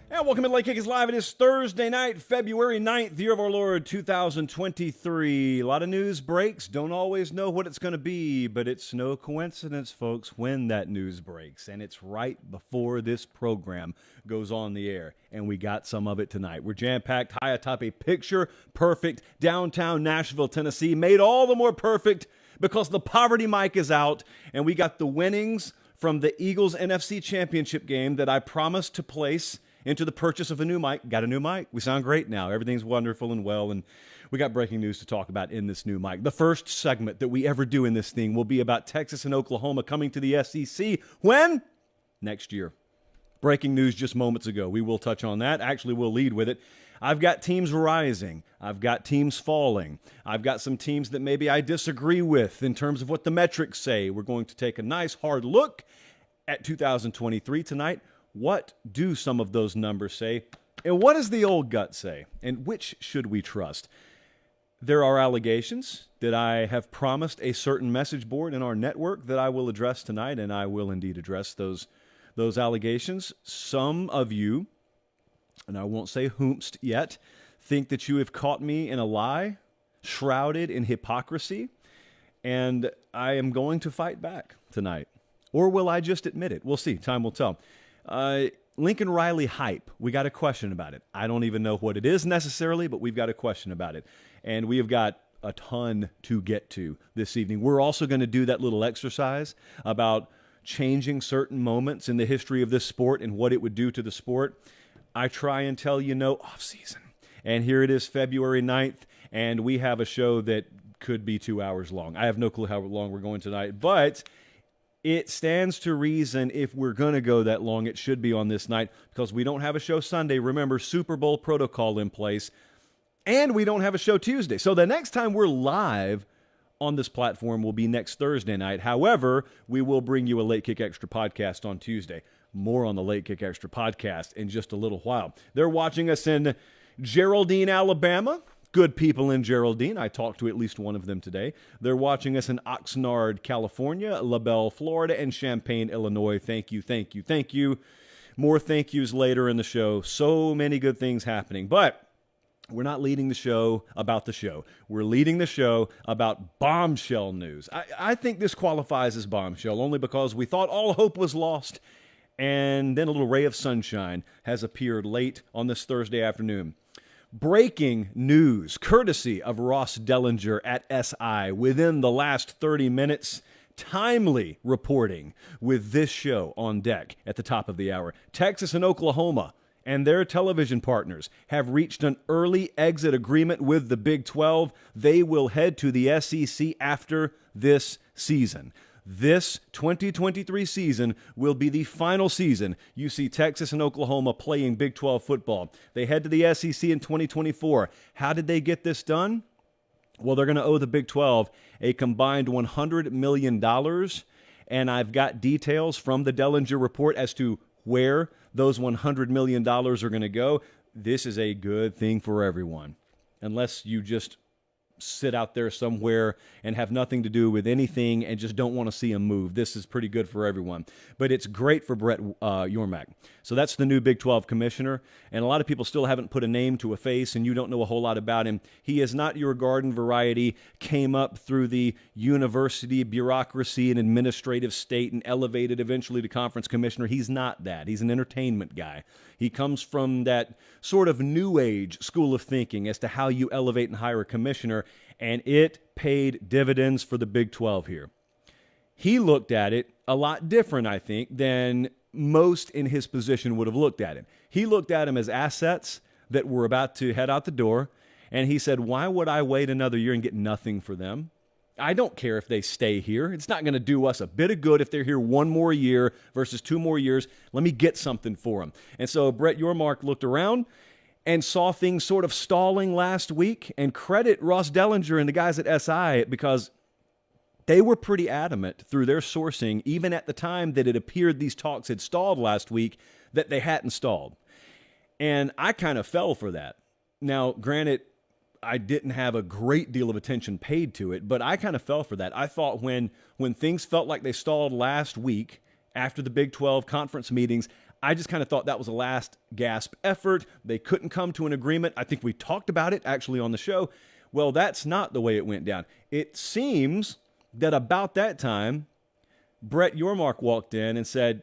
And welcome to Late Kickers Live. It is Thursday night, February 9th, year of our Lord, 2023. A lot of news breaks. Don't always know what it's going to be, but it's no coincidence, folks, when that news breaks. And it's right before this program goes on the air. And we got some of it tonight. We're jam-packed high atop a picture-perfect downtown Nashville, Tennessee, made all the more perfect because the poverty mic is out, and we got the winnings from the Eagles NFC Championship game that I promised to place into the purchase of a new mic. Got a new mic. We sound great now. Everything's wonderful and well, and we got breaking news to talk about in this new mic. The first segment that we ever do in this thing will be about Texas and Oklahoma coming to the SEC. When? Next year. Breaking news just moments ago. We will touch on that. Actually, we'll lead with it. I've got teams rising. I've got teams falling. I've got some teams that maybe I disagree with in terms of what the metrics say. We're going to take a nice hard look at 2023 tonight. What do some of those numbers say? And what does the old gut say? And which should we trust? There are allegations that I have promised a certain message board in our network that I will address tonight, and I will indeed address those allegations. Some of you, and I won't say whomst yet, think that you have caught me in a lie, shrouded in hypocrisy, and I am going to fight back tonight. Or will I just admit it? We'll see. Time will tell. Lincoln Riley hype. We got a question about it. I don't even know what it is necessarily, but we've got a question about it. And we have got a ton to get to this evening. We're also going to do that little exercise about changing certain moments in the history of this sport and what it would do to the sport. I try and tell you no off season. And here it is, February 9th, and we have a show that could be 2 hours long. I have no clue how long we're going tonight, but it stands to reason if we're going to go that long, it should be on this night because we don't have a show Sunday. Remember, Super Bowl protocol in place, and we don't have a show Tuesday. So the next time we're live on this platform will be next Thursday night. However, we will bring you a Late Kick Extra podcast on Tuesday. More on the Late Kick Extra podcast in just a little while. They're watching us in Geraldine, Alabama. Good people in Geraldine. I talked to at least one of them today. They're watching us in Oxnard, California, LaBelle, Florida, and Champaign, Illinois. Thank you, thank you, thank you. More thank yous later in the show. So many good things happening. But we're not leading the show about the show. We're leading the show about bombshell news. I think this qualifies as bombshell only because we thought all hope was lost, and then a little ray of sunshine has appeared late on this Thursday afternoon. Breaking news, courtesy of Ross Dellinger at SI within the last 30 minutes. Timely reporting with this show on deck at the top of the hour. Texas and Oklahoma and their television partners have reached an early exit agreement with the Big 12. They will head to the SEC after this season. This 2023 season will be the final season you see Texas and Oklahoma playing Big 12 football. They head to the SEC in 2024. How did they get this done? Well, they're going to owe the Big 12 a combined $100 million, and I've got details from the Dellinger report as to where those $100 million are going to go. This is a good thing for everyone, unless you just sit out there somewhere and have nothing to do with anything and just don't want to see him move. This is pretty good for everyone. But it's great for Brett Yormark. So that's the new Big 12 commissioner. And a lot of people still haven't put a name to a face, and you don't know a whole lot about him. He is not your garden variety, came up through the university bureaucracy and administrative state and elevated eventually to conference commissioner. He's not that. He's an entertainment guy. He comes from that sort of new age school of thinking as to how you elevate and hire a commissioner, and it paid dividends for the Big 12 here. He looked at it a lot different, I think, than most in his position would have looked at him. He looked at him as assets that were about to head out the door, and he said, why would I wait another year and get nothing for them? I don't care if they stay here. It's not going to do us a bit of good if they're here one more year versus 2 more years. Let me get something for them. And so Brett Yormark looked around and saw things sort of stalling last week, and credit Ross Dellinger and the guys at SI because they were pretty adamant through their sourcing, even at the time that it appeared these talks had stalled last week, that they hadn't stalled. And I kind of fell for that. Now, granted, I didn't have a great deal of attention paid to it, but I kind of fell for that. I thought when things felt like they stalled last week after the Big 12 conference meetings, I just kind of thought that was a last gasp effort. They couldn't come to an agreement. I think we talked about it actually on the show. Well, that's not the way it went down. It seems that about that time, Brett Yormark walked in and said,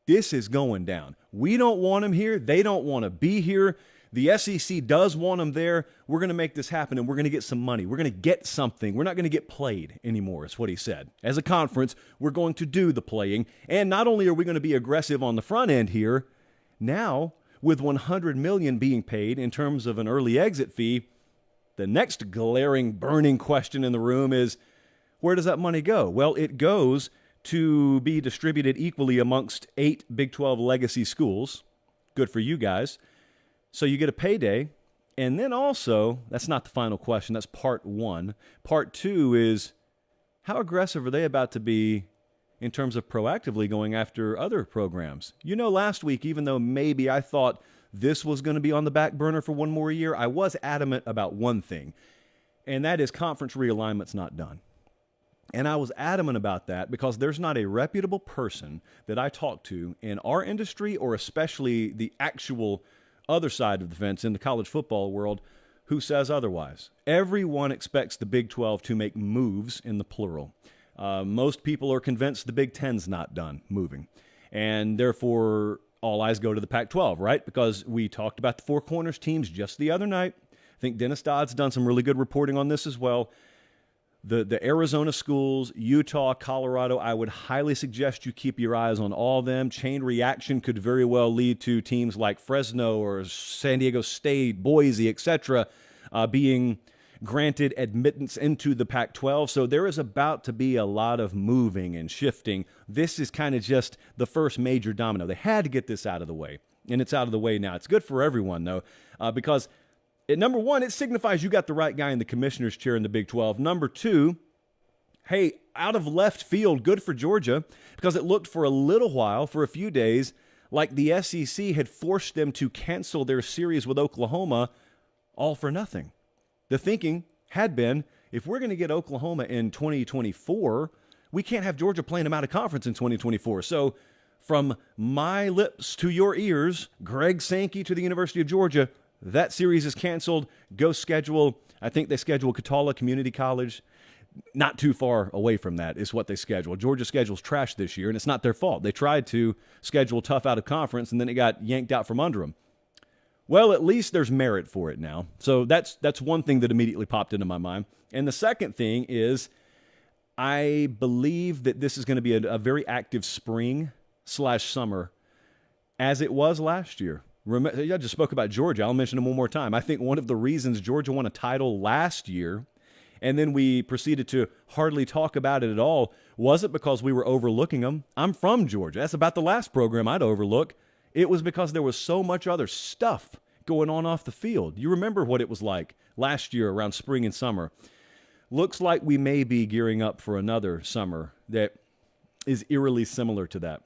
this is going down. We don't want him here. They don't want to be here. The SEC does want him there. We're going to make this happen, and we're going to get some money. We're going to get something. We're not going to get played anymore, is what he said. As a conference, we're going to do the playing. And not only are we going to be aggressive on the front end here, now with $100 million being paid in terms of an early exit fee, the next glaring, burning question in the room is, where does that money go? Well, it goes to be distributed equally amongst 8 Big 12 legacy schools. Good for you guys. So you get a payday. And then also, that's not the final question. That's part one. Part two is, how aggressive are they about to be in terms of proactively going after other programs? You know, last week, even though maybe I thought this was going to be on the back burner for one more year, I was adamant about one thing, and that is conference realignment's not done. And I was adamant about that because there's not a reputable person that I talk to in our industry, or especially the actual other side of the fence in the college football world, who says otherwise. Everyone expects the Big 12 to make moves in the plural. Most people are convinced the Big 10's not done moving. And therefore, all eyes go to the Pac-12, right? Because we talked about the Four Corners teams just the other night. I think Dennis Dodd's done some really good reporting on this as well. The Arizona schools, Utah, Colorado, I would highly suggest you keep your eyes on all of them. Chain reaction could very well lead to teams like Fresno or San Diego State, Boise, etc., being granted admittance into the Pac-12. So there is about to be a lot of moving and shifting. This is kind of just the first major domino. They had to get this out of the way, and it's out of the way now. It's good for everyone, though, because number one, it signifies you got the right guy in the commissioner's chair in the Big 12. Number two, hey, out of left field, good for Georgia, because it looked for a little while, for a few days, like the SEC had forced them to cancel their series with Oklahoma all for nothing. The thinking had been, if we're going to get Oklahoma in 2024, we can't have Georgia playing them out of conference in 2024. So from my lips to your ears, Greg Sankey to the University of Georgia, that series is canceled. Go schedule, I think they schedule Catala Community College. Not too far away from that is what they schedule. Georgia schedule's trash this year, and it's not their fault. They tried to schedule tough out of conference, and then it got yanked out from under them. Well, at least there's merit for it now. So that's one thing that immediately popped into my mind. And the second thing is, I believe that this is going to be a very active spring/summer, as it was last year. I just spoke about Georgia. I'll mention it one more time. I think one of the reasons Georgia won a title last year, and then we proceeded to hardly talk about it at all, wasn't because we were overlooking them. I'm from Georgia. That's about the last program I'd overlook. It was because there was so much other stuff going on off the field. You remember what it was like last year around spring and summer. Looks like we may be gearing up for another summer that is eerily similar to that.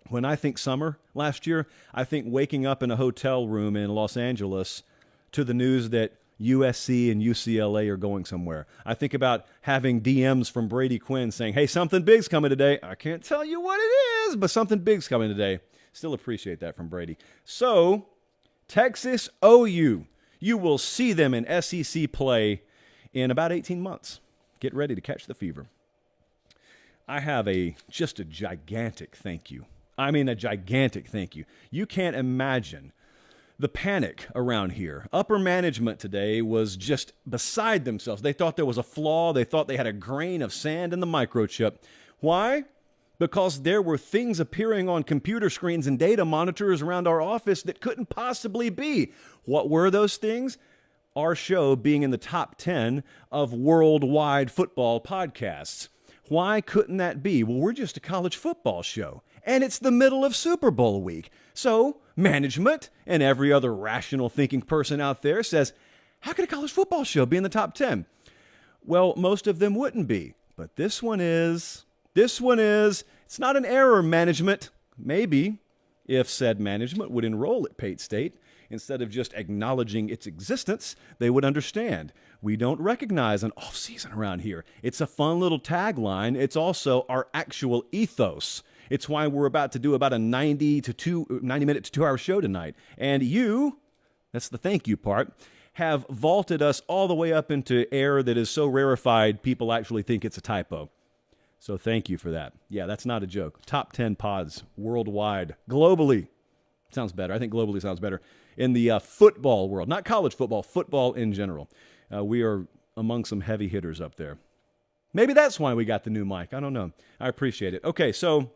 When I think summer last year, I think waking up in a hotel room in Los Angeles to the news that USC and UCLA are going somewhere. I think about having DMs from Brady Quinn saying, hey, something big's coming today. I can't tell you what it is, but something big's coming today. Still appreciate that from Brady. So, Texas OU, you will see them in SEC play in about 18 months. Get ready to catch the fever. I have just a gigantic thank you. I mean, a gigantic thank you. You can't imagine the panic around here. Upper management today was just beside themselves. They thought there was a flaw. They thought they had a grain of sand in the microchip. Why? Because there were things appearing on computer screens and data monitors around our office that couldn't possibly be. What were those things? Our show being in the top 10 of worldwide football podcasts. Why couldn't that be? Well, we're just a college football show, and it's the middle of Super Bowl week. So management and every other rational thinking person out there says, how could a college football show be in the top 10? Well, most of them wouldn't be, but this one is. It's not an error, management. Maybe if said management would enroll at Pate State, instead of just acknowledging its existence, they would understand. We don't recognize an off-season around here. It's a fun little tagline. It's also our actual ethos. It's why we're about to do about a 90 minute to 2 hour show tonight. And you, that's the thank you part, have vaulted us all the way up into air that is so rarefied people actually think it's a typo. So thank you for that. Yeah, that's not a joke. Top 10 pods worldwide, globally. Sounds better. I think globally sounds better. In the football world, not college football, football in general. We are among some heavy hitters up there. Maybe that's why we got the new mic. I don't know. I appreciate it. Okay, so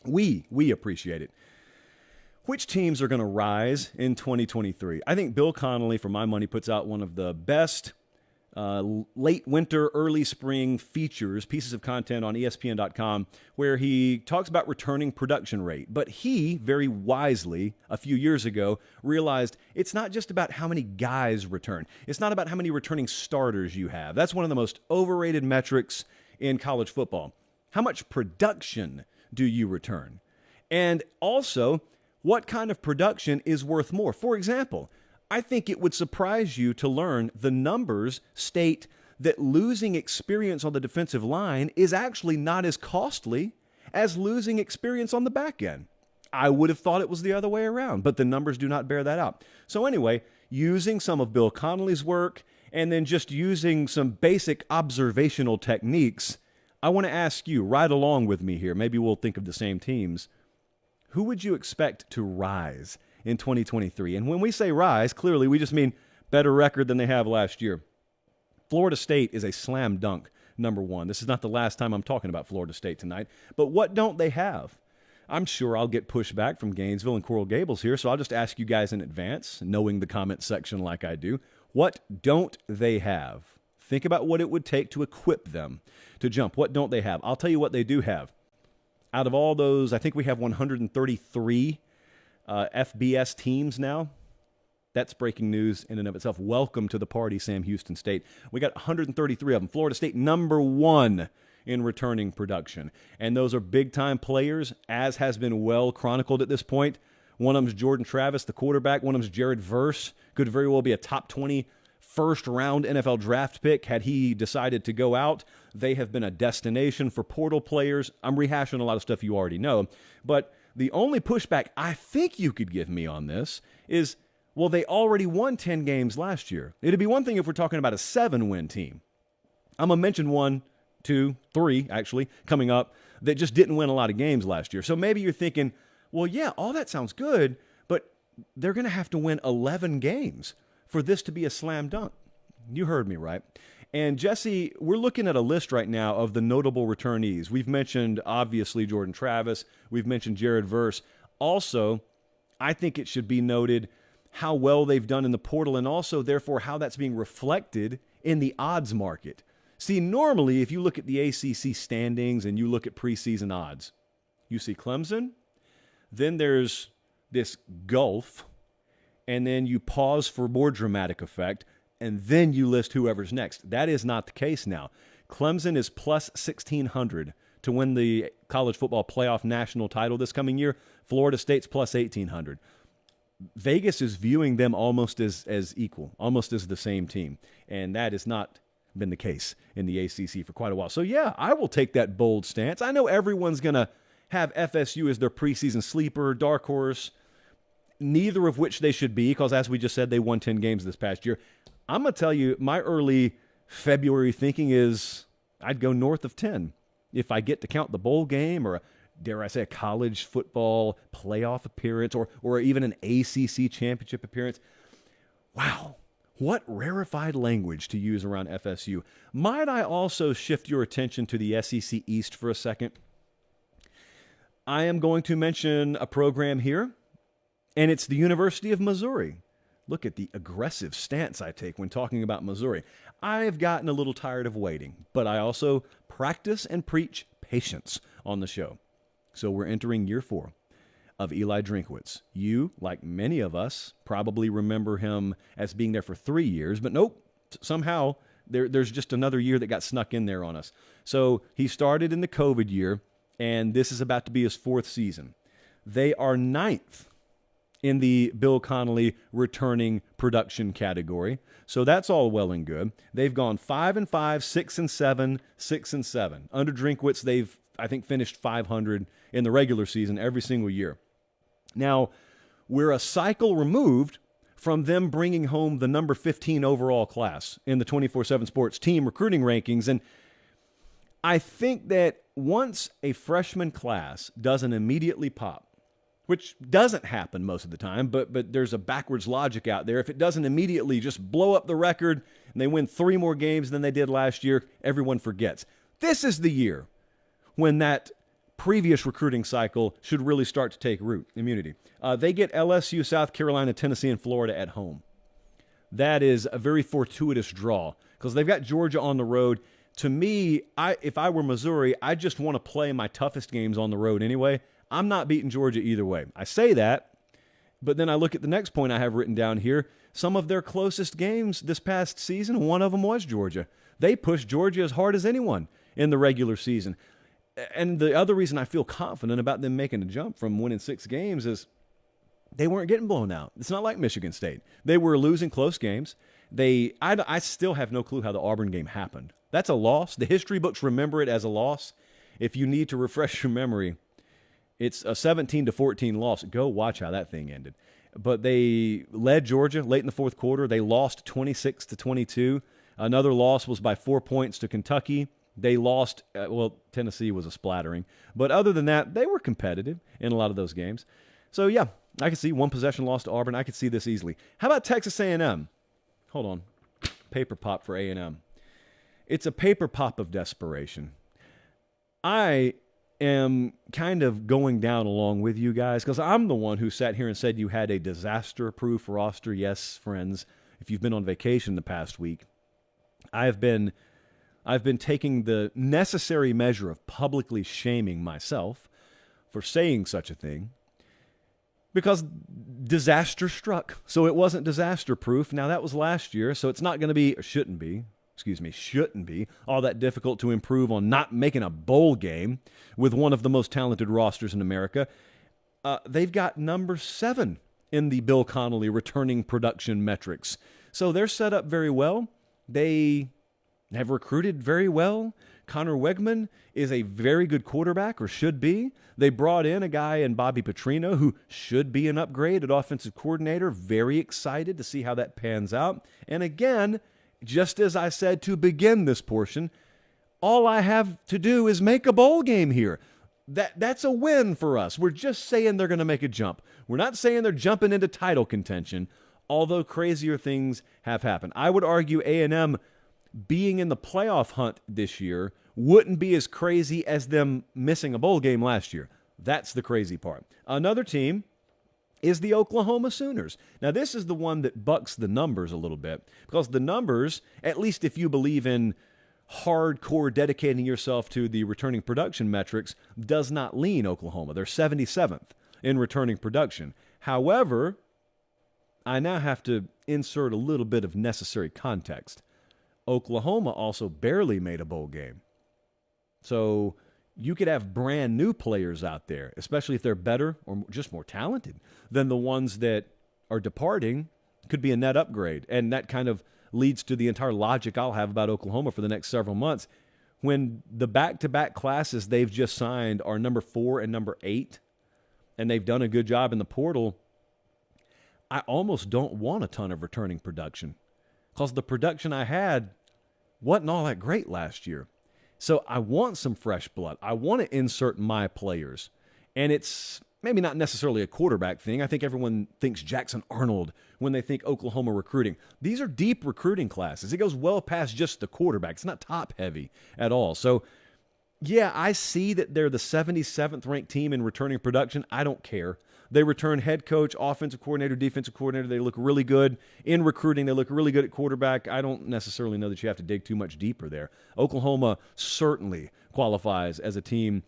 we appreciate it. Which teams are going to rise in 2023? I think Bill Connolly, for my money, puts out one of the best late winter, early spring features, pieces of content on ESPN.com, where he talks about returning production rate. But he, very wisely, a few years ago, realized it's not just about how many guys return. It's not about how many returning starters you have. That's one of the most overrated metrics in college football. How much production do you return? And also, what kind of production is worth more? For example, I think it would surprise you to learn the numbers state that losing experience on the defensive line is actually not as costly as losing experience on the back end. I would have thought it was the other way around, but the numbers do not bear that out. So anyway, using some of Bill Connolly's work and then just using some basic observational techniques, I want to ask you, right along with me here, maybe we'll think of the same teams. Who would you expect to rise in 2023? And when we say rise, clearly we just mean better record than they have last year. Florida State is a slam dunk, number one. This is not the last time I'm talking about Florida State tonight. But what don't they have? I'm sure I'll get pushback from Gainesville and Coral Gables here, so I'll just ask you guys in advance, knowing the comment section like I do, what don't they have? Think about what it would take to equip them to jump. What don't they have? I'll tell you what they do have. Out of all those, I think we have 133 FBS teams now. That's breaking news in and of itself. Welcome to the party, Sam Houston State. We got 133 of them. Florida State, number one in returning production. And those are big-time players, as has been well chronicled at this point. One of them is Jordan Travis, the quarterback. One of them is Jared Verse. Could very well be a top 20 first-round NFL draft pick had he decided to go out. They have been a destination for portal players. I'm rehashing a lot of stuff you already know. But the only pushback I think you could give me on this is, well, they already won 10 games last year. It'd be one thing if we're talking about a 7-win team. I'm going to mention 1, 2, 3, actually, coming up, that just didn't win a lot of games last year. So maybe you're thinking, well, yeah, all that sounds good, but they're going to have to win 11 games for this to be a slam dunk. You heard me, right? And Jesse, we're looking at a list right now of the notable returnees. We've mentioned, obviously, Jordan Travis. We've mentioned Jared Verse. Also, I think it should be noted how well they've done in the portal and also, therefore, how that's being reflected in the odds market. See, normally, if you look at the ACC standings and you look at preseason odds, you see Clemson, then there's this gulf, and then you pause for more dramatic effect, and then you list whoever's next. That is not the case now. Clemson is plus 1,600 to win the college football playoff national title this coming year. Florida State's plus 1,800. Vegas is viewing them almost as equal, almost as the same team, and that has not been the case in the ACC for quite a while. So, yeah, I will take that bold stance. I know everyone's going to have FSU as their preseason sleeper, dark horse, neither of which they should be because, as we just said, they won 10 games this past year. I'm going to tell you, my early February thinking is I'd go north of 10 if I get to count the bowl game or, dare I say, a college football playoff appearance or even an ACC championship appearance. Wow, what rarefied language to use around FSU. Might I also shift your attention to the SEC East for a second? I am going to mention a program here, and it's the University of Missouri. Look at the aggressive stance I take when talking about Missouri. I've gotten a little tired of waiting, but I also practice and preach patience on the show. So we're entering year 4 of Eli Drinkwitz. You, like many of us, probably remember him as being there for 3 years, but nope, somehow there's just another year that got snuck in there on us. So he started in the COVID year, and this is about to be his 4th season. They are 9th in the Bill Connolly returning production category. So that's all well and good. They've gone 5-5, 6-7, 6-7. Under Drinkwitz, they've I think, finished 500 in the regular season every single year. Now, we're a cycle removed from them bringing home the number 15 overall class in the 24/7 Sports team recruiting rankings. And I think that once a freshman class doesn't immediately pop, which doesn't happen most of the time, but there's a backwards logic out there. If it doesn't immediately just blow up the record and they win 3 more games than they did last year, everyone forgets. This is the year when that previous recruiting cycle should really start to take root. Immunity. They get LSU, South Carolina, Tennessee, and Florida at home. That is a very fortuitous draw because they've got Georgia on the road. To me, if I were Missouri, I just want to play my toughest games on the road anyway. I'm not beating Georgia either way. I say that, but then I look at the next point I have written down here. Some of their closest games this past season, one of them was Georgia. They pushed Georgia as hard as anyone in the regular season. And the other reason I feel confident about them making a jump from winning 6 games is they weren't getting blown out. It's not like Michigan State. They were losing close games. I still have no clue how the Auburn game happened. That's a loss. The history books remember it as a loss. If you need to refresh your memory, it's a 17-14 loss. Go watch how that thing ended. But they led Georgia late in the fourth quarter. They lost 26-22. Another loss was by 4 points to Kentucky. They lost, Tennessee was a splattering. But other than that, they were competitive in a lot of those games. So, yeah, I could see one possession loss to Auburn. I could see this easily. How about Texas A&M? Hold on. Paper pop for A&M. It's a paper pop of desperation. I am kind of going down along with you guys because I'm the one who sat here and said you had a disaster-proof roster. Yes, friends, if you've been on vacation the past week, I've been taking the necessary measure of publicly shaming myself for saying such a thing because disaster struck. So it wasn't disaster-proof. Now, that was last year, so it's not going to be, or shouldn't be all that difficult to improve on not making a bowl game with one of the most talented rosters in America. They've got number 7 in the Bill Connolly returning production metrics. So they're set up very well. They have recruited very well. Connor Wegman is a very good quarterback, or should be. They brought in a guy in Bobby Petrino who should be an upgrade at offensive coordinator. Very excited to see how that pans out. And again, just as I said to begin this portion, all I have to do is make a bowl game here. That's a win for us. We're just saying they're going to make a jump. We're not saying they're jumping into title contention, although crazier things have happened. I would argue A&M being in the playoff hunt this year wouldn't be as crazy as them missing a bowl game last year. That's the crazy part. Another team is the Oklahoma Sooners. Now, this is the one that bucks the numbers a little bit because the numbers, at least if you believe in hardcore dedicating yourself to the returning production metrics, does not lean Oklahoma. They're 77th in returning production. However, I now have to insert a little bit of necessary context. Oklahoma also barely made a bowl game. So you could have brand new players out there, especially if they're better or just more talented than the ones that are departing, could be a net upgrade. And that kind of leads to the entire logic I'll have about Oklahoma for the next several months. When the back-to-back classes they've just signed are number 4 and number 8, and they've done a good job in the portal, I almost don't want a ton of returning production because the production I had wasn't all that great last year. So I want some fresh blood. I want to insert my players. And it's maybe not necessarily a quarterback thing. I think everyone thinks Jackson Arnold when they think Oklahoma recruiting. These are deep recruiting classes. It goes well past just the quarterback. It's not top heavy at all. So, yeah, I see that they're the 77th ranked team in returning production. I don't care. They return head coach, offensive coordinator, defensive coordinator. They look really good in recruiting. They look really good at quarterback. I don't necessarily know that you have to dig too much deeper there. Oklahoma certainly qualifies as a team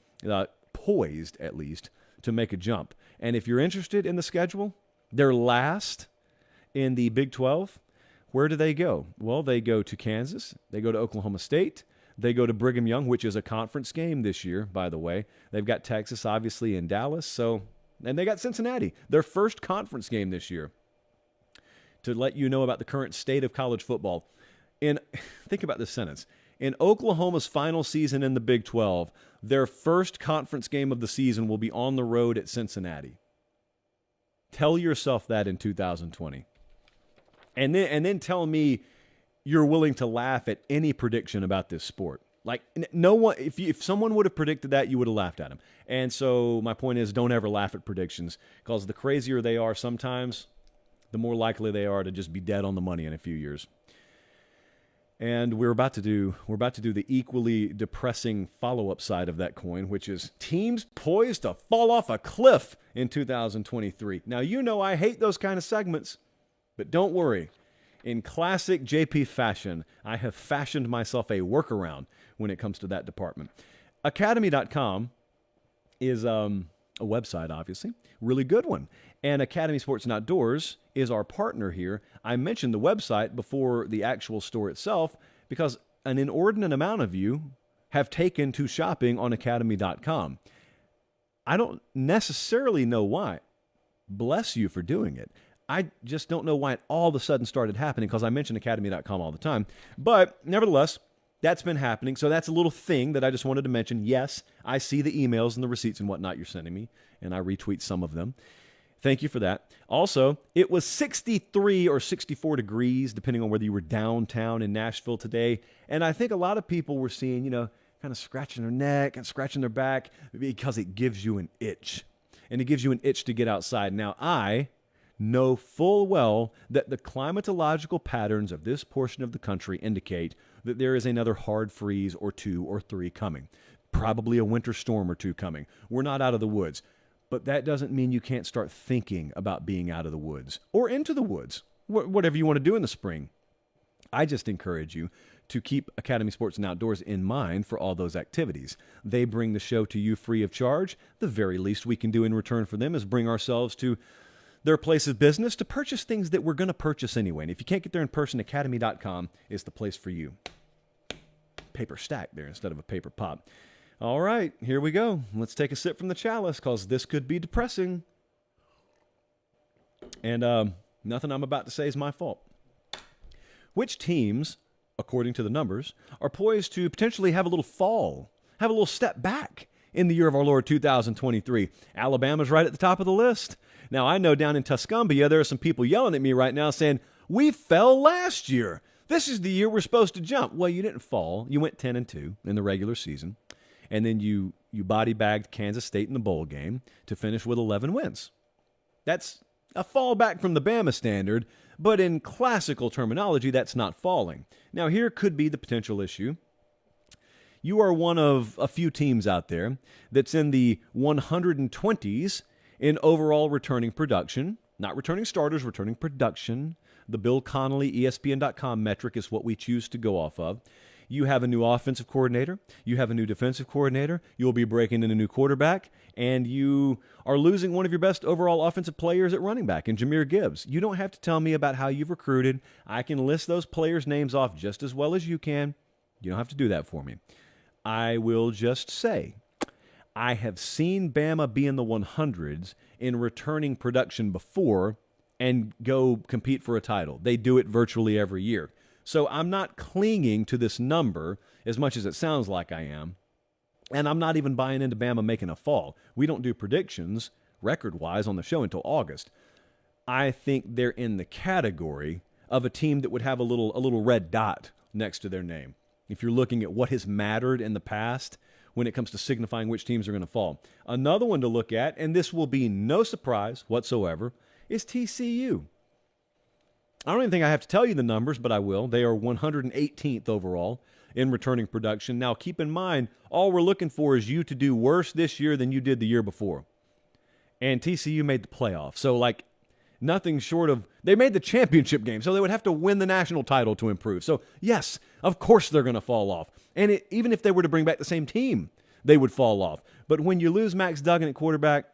poised, at least, to make a jump. And if you're interested in the schedule, they're last in the Big 12. Where do they go? Well, they go to Kansas. They go to Oklahoma State. They go to Brigham Young, which is a conference game this year, by the way. They've got Texas, obviously, in Dallas. And they got Cincinnati, their first conference game this year. To let you know about the current state of college football. And think about this sentence. In Oklahoma's final season in the Big 12, their first conference game of the season will be on the road at Cincinnati. Tell yourself that in 2020. And then tell me you're willing to laugh at any prediction about this sport. Like, no one, if someone would have predicted that, you would have laughed at him. And so my point is, don't ever laugh at predictions, because the crazier they are sometimes, the more likely they are to just be dead on the money in a few years. And we're about to do the equally depressing follow-up side of that coin, which is teams poised to fall off a cliff in 2023. Now, you know I hate those kind of segments, but don't worry. In classic JP fashion, I have fashioned myself a workaround when it comes to that department. Academy.com is a website, obviously, really good one. And Academy Sports and Outdoors is our partner here. I mentioned the website before the actual store itself because an inordinate amount of you have taken to shopping on Academy.com. I don't necessarily know why. Bless you for doing it. I just don't know why it all of a sudden started happening, because I mention Academy.com all the time. But nevertheless, that's been happening. So that's a little thing that I just wanted to mention. Yes, I see the emails and the receipts and whatnot you're sending me, and I retweet some of them. Thank you for that. Also, it was 63 or 64 degrees, depending on whether you were downtown in Nashville today. And I think a lot of people were seeing, kind of scratching their neck and scratching their back because it gives you an itch. And it gives you an itch to get outside. Now, I know full well that the climatological patterns of this portion of the country indicate that there is another hard freeze or 2 or 3 coming. Probably a winter storm or 2 coming. We're not out of the woods. But that doesn't mean you can't start thinking about being out of the woods or into the woods, whatever you want to do in the spring. I just encourage you to keep Academy Sports and Outdoors in mind for all those activities. They bring the show to you free of charge. The very least we can do in return for them is bring ourselves to their place of business to purchase things that we're going to purchase anyway. And if you can't get there in person, Academy.com is the place for you. Paper stack there instead of a paper pop. All right, here we go. Let's take a sip from the chalice, because this could be depressing. And nothing I'm about to say is my fault. Which teams, according to the numbers, are poised to potentially have a little fall, have a little step back in the year of our Lord 2023? Alabama's right at the top of the list. Now, I know down in Tuscumbia, there are some people yelling at me right now saying, we fell last year. This is the year we're supposed to jump. Well, you didn't fall. You went 10-2 in the regular season. And then you body bagged Kansas State in the bowl game to finish with 11 wins. That's a fall back from the Bama standard, but in classical terminology, that's not falling. Now, here could be the potential issue. You are one of a few teams out there that's in the 120s in overall returning production. Not returning starters, returning production. The Bill Connolly ESPN.com metric is what we choose to go off of. You have a new offensive coordinator. You have a new defensive coordinator. You'll be breaking in a new quarterback. And you are losing one of your best overall offensive players at running back in Jahmyr Gibbs. You don't have to tell me about how you've recruited. I can list those players' names off just as well as you can. You don't have to do that for me. I will just say, I have seen Bama be in the 100s in returning production before and go compete for a title. They do it virtually every year. So I'm not clinging to this number as much as it sounds like I am. And I'm not even buying into Bama making a fall. We don't do predictions record-wise on the show until August. I think they're in the category of a team that would have a little red dot next to their name. If you're looking at what has mattered in the past when it comes to signifying which teams are going to fall. Another one to look at, and this will be no surprise whatsoever, is TCU. I don't even think I have to tell you the numbers, but I will. They are 118th overall in returning production. Now, keep in mind, all we're looking for is you to do worse this year than you did the year before. And TCU made the playoff. So, nothing short of, they made the championship game, so they would have to win the national title to improve. So, yes, of course they're going to fall off. And even if they were to bring back the same team, they would fall off. But when you lose Max Duggan at quarterback,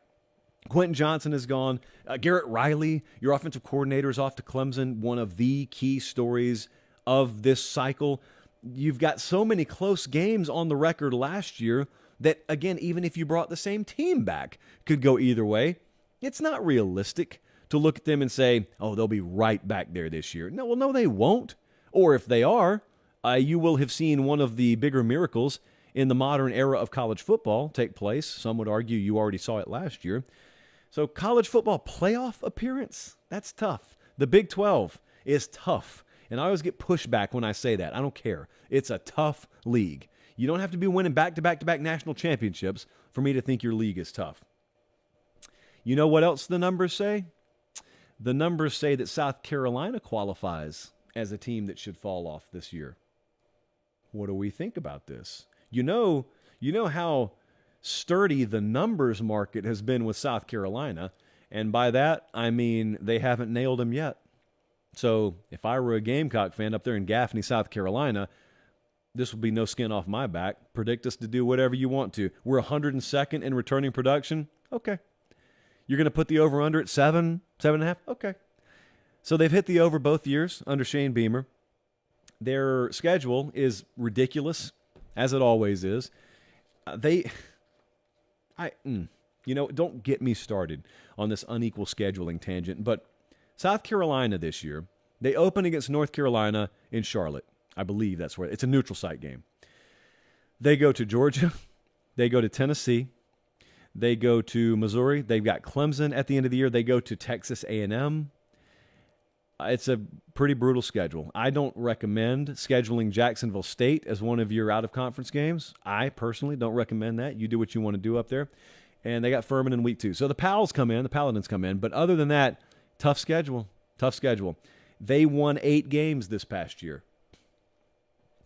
Quentin Johnson is gone. Garrett Riley, your offensive coordinator, is off to Clemson, one of the key stories of this cycle. You've got so many close games on the record last year that, again, even if you brought the same team back, could go either way. It's not realistic to look at them and say, oh, they'll be right back there this year. No, they won't. Or if they are, you will have seen one of the bigger miracles in the modern era of college football take place. Some would argue you already saw it last year. So college football playoff appearance, that's tough. The Big 12 is tough. And I always get pushback when I say that. I don't care. It's a tough league. You don't have to be winning back-to-back-to-back national championships for me to think your league is tough. You know what else the numbers say? The numbers say that South Carolina qualifies as a team that should fall off this year. What do we think about this? You know how sturdy the numbers market has been with South Carolina, and by that, I mean they haven't nailed them yet. So if I were a Gamecock fan up there in Gaffney, South Carolina, this would be no skin off my back. Predict us to do whatever you want to. We're 102nd in returning production? Okay. You're going to put the over-under at 7.5? Okay. So they've hit the over both years under Shane Beamer. Their schedule is ridiculous, as it always is. Don't get me started on this unequal scheduling tangent, but South Carolina this year, they open against North Carolina in Charlotte. I believe that's where it's a neutral site game. They go to Georgia. They go to Tennessee. They go to Missouri. They've got Clemson at the end of the year. They go to Texas A&M. It's a pretty brutal schedule. I don't recommend scheduling Jacksonville State as one of your out-of-conference games. I personally don't recommend that. You do what you want to do up there. And they got Furman in week 2. So the Paladins come in. But other than that, tough schedule. They won 8 games this past year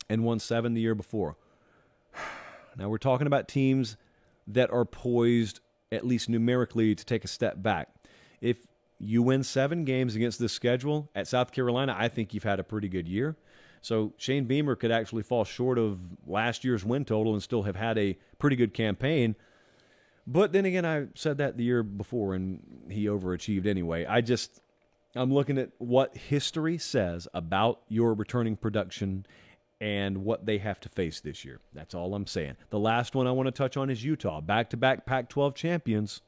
and won 7 the year before. Now we're talking about teams that are poised, at least numerically, to take a step back. If you win 7 games against this schedule at South Carolina, I think you've had a pretty good year. So Shane Beamer could actually fall short of last year's win total and still have had a pretty good campaign. But then again, I said that the year before, and he overachieved anyway. I'm looking at what history says about your returning production and what they have to face this year. That's all I'm saying. The last one I want to touch on is Utah, back-to-back Pac-12 champions.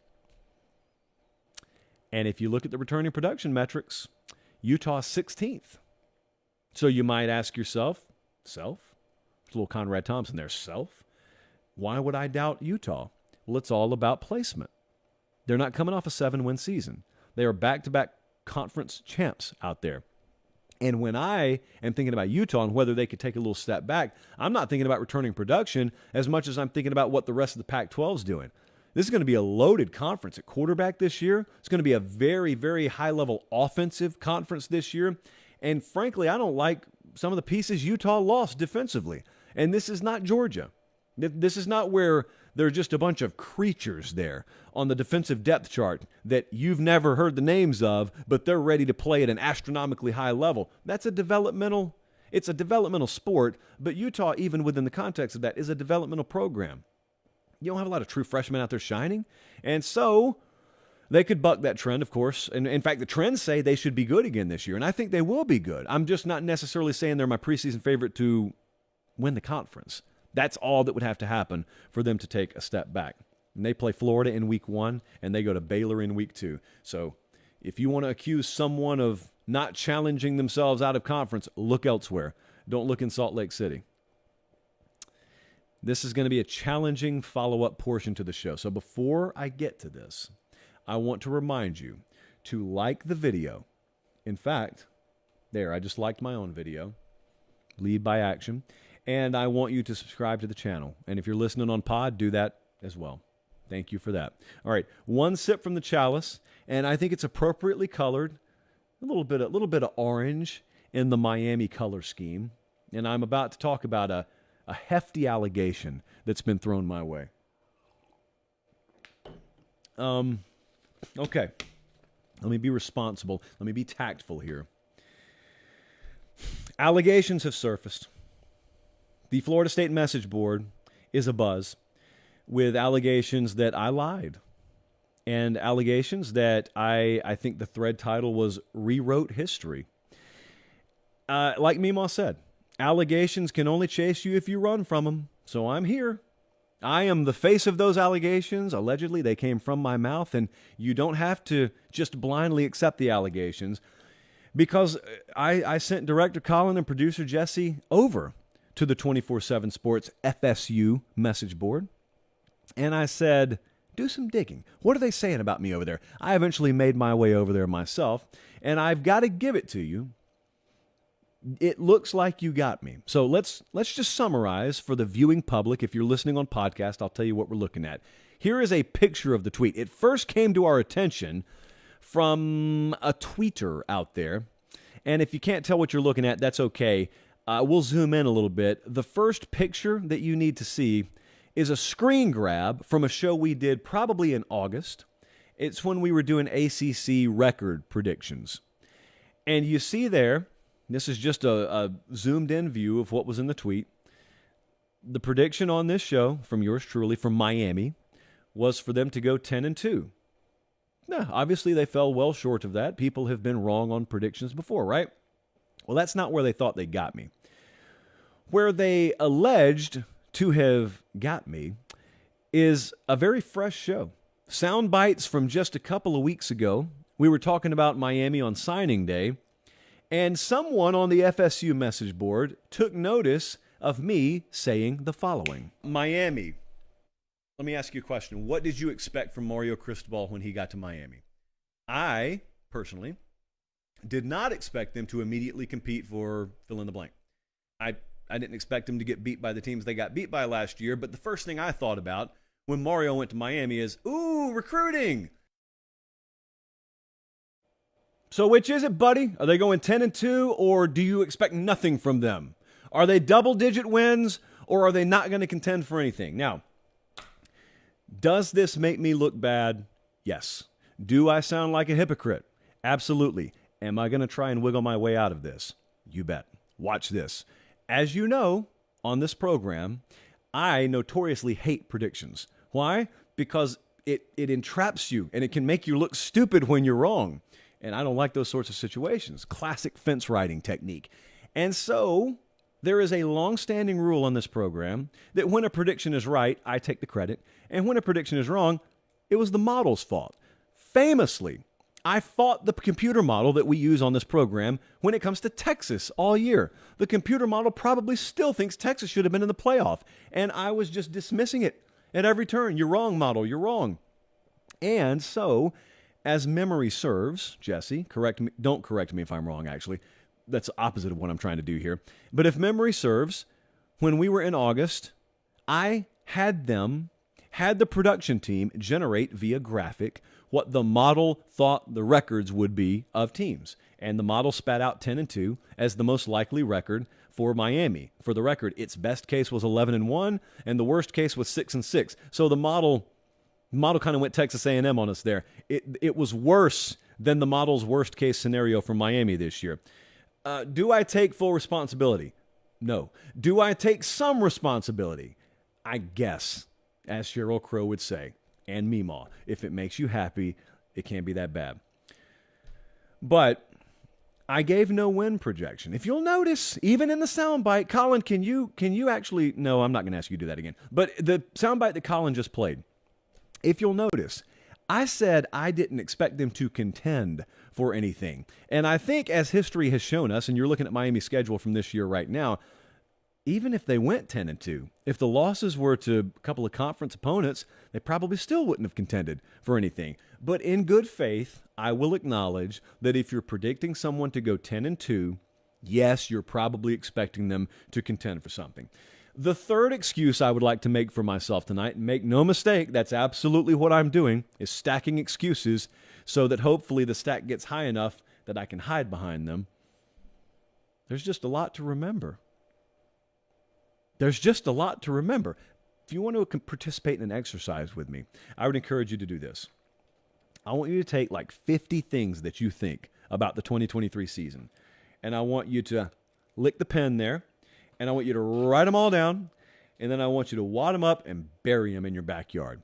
And if you look at the returning production metrics, Utah's 16th. So you might ask yourself, there's a little Conrad Thompson there, why would I doubt Utah? Well, it's all about placement. They're not coming off a 7-win season. They are back-to-back conference champs out there. And when I am thinking about Utah and whether they could take a little step back, I'm not thinking about returning production as much as I'm thinking about what the rest of the Pac-12 is doing. This is going to be a loaded conference at quarterback this year. It's going to be a very, very high-level offensive conference this year. And frankly, I don't like some of the pieces Utah lost defensively. And this is not Georgia. This is not where there are just a bunch of creatures there on the defensive depth chart that you've never heard the names of, but they're ready to play at an astronomically high level. It's a developmental sport, but Utah, even within the context of that, is a developmental program. You don't have a lot of true freshmen out there shining. And so they could buck that trend, of course. And in fact, the trends say they should be good again this year. And I think they will be good. I'm just not necessarily saying they're my preseason favorite to win the conference. That's all that would have to happen for them to take a step back. And they play Florida in week 1, and they go to Baylor in week 2. So if you want to accuse someone of not challenging themselves out of conference, look elsewhere. Don't look in Salt Lake City. This is going to be a challenging follow-up portion to the show. So before I get to this, I want to remind you to like the video. In fact, I just liked my own video. Lead by action. And I want you to subscribe to the channel. And if you're listening on pod, do that as well. Thank you for that. All right, one sip from the chalice, and I think it's appropriately colored, a little bit of orange in the Miami color scheme. And I'm about to talk about a hefty allegation that's been thrown my way. Okay, let me be responsible. Let me be tactful here. Allegations have surfaced. The Florida State message board is abuzz with allegations that I lied and allegations that I think the thread title was Rewrote History. Like Meemaw said, allegations can only chase you if you run from them. So I'm here. I am the face of those allegations. Allegedly, they came from my mouth, and you don't have to just blindly accept the allegations because I sent director Colin and producer Jesse over to the 24/7 Sports FSU message board, and I said, do some digging. What are they saying about me over there? I eventually made my way over there myself, and I've got to give it to you. It looks like you got me. So let's just summarize for the viewing public. If you're listening on podcast, I'll tell you what we're looking at. Here is a picture of the tweet. It first came to our attention from a tweeter out there. And if you can't tell what you're looking at, that's okay. We'll zoom in a little bit. The first picture that you need to see is a screen grab from a show we did probably in August. It's when we were doing ACC record predictions. And you see there, this is just a zoomed-in view of what was in the tweet. The prediction on this show, from yours truly, from Miami, was for them to go 10-2. Now, obviously, they fell well short of that. People have been wrong on predictions before, right? Well, that's not where they thought they got me. Where they alleged to have got me is a very fresh show. Sound bites from just a couple of weeks ago. We were talking about Miami on signing day, and someone on the FSU message board took notice of me saying the following. Miami. Let me ask you a question. What did you expect from Mario Cristobal when he got to Miami? I, personally, did not expect them to immediately compete for fill in the blank. I didn't expect them to get beat by the teams they got beat by last year, but the first thing I thought about when Mario went to Miami is, ooh, recruiting. So which is it, buddy? Are they going 10-2, or do you expect nothing from them? Are they double-digit wins, or are they not going to contend for anything? Now, does this make me look bad? Yes. Do I sound like a hypocrite? Absolutely. Am I going to try and wiggle my way out of this? You bet. Watch this. As you know, on this program, I notoriously hate predictions. Why? Because it entraps you, and it can make you look stupid when you're wrong. And I don't like those sorts of situations. Classic fence riding technique. And so there is a long-standing rule on this program that when a prediction is right, I take the credit. And when a prediction is wrong, it was the model's fault. Famously, I fought the computer model that we use on this program when it comes to Texas all year. The computer model probably still thinks Texas should have been in the playoff. And I was just dismissing it at every turn. You're wrong, model. You're wrong. And so, as memory serves, Jesse, correct me. Don't correct me if I'm wrong, actually. That's the opposite of what I'm trying to do here. But if memory serves, when we were in August, I had the production team generate via graphic what the model thought the records would be of teams. And the model spat out 10-2 as the most likely record for Miami. For the record, its best case was 11-1, and the worst case was 6-6. So the model kind of went Texas A&M on us there. It was worse than the model's worst case scenario for Miami this year. Do I take full responsibility? No. Do I take some responsibility? I guess, as Sheryl Crow would say, and Meemaw. If it makes you happy, it can't be that bad. But I gave no win projection. If you'll notice, even in the soundbite, Colin, can you actually? No, I'm not going to ask you to do that again. But the soundbite that Colin just played, if you'll notice, I said I didn't expect them to contend for anything. And I think as history has shown us, and you're looking at Miami's schedule from this year right now, even if they went 10-2, if the losses were to a couple of conference opponents, they probably still wouldn't have contended for anything. But in good faith, I will acknowledge that if you're predicting someone to go 10-2, yes, you're probably expecting them to contend for something. The third excuse I would like to make for myself tonight, and make no mistake, that's absolutely what I'm doing, is stacking excuses so that hopefully the stack gets high enough that I can hide behind them. There's just a lot to remember. There's just a lot to remember. If you want to participate in an exercise with me, I would encourage you to do this. I want you to take like 50 things that you think about the 2023 season, and I want you to lick the pen there, and I want you to write them all down, and then I want you to wad them up and bury them in your backyard.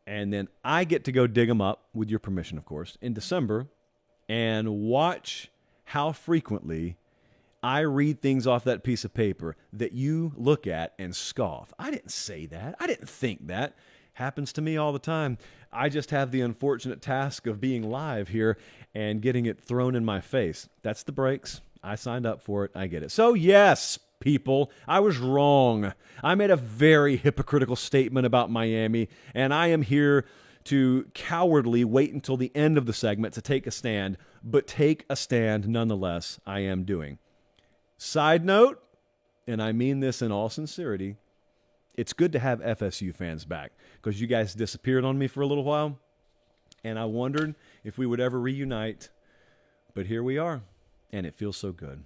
And then I get to go dig them up, with your permission, of course, in December, and watch how frequently I read things off that piece of paper that you look at and scoff. I didn't say that. I didn't think that. Happens to me all the time. I just have the unfortunate task of being live here and getting it thrown in my face. That's the breaks. I signed up for it. I get it. So yes, people. I was wrong. I made a very hypocritical statement about Miami, and I am here to cowardly wait until the end of the segment to take a stand, but take a stand nonetheless, I am doing. Side note, and I mean this in all sincerity, it's good to have FSU fans back because you guys disappeared on me for a little while, and I wondered if we would ever reunite, but here we are, and it feels so good.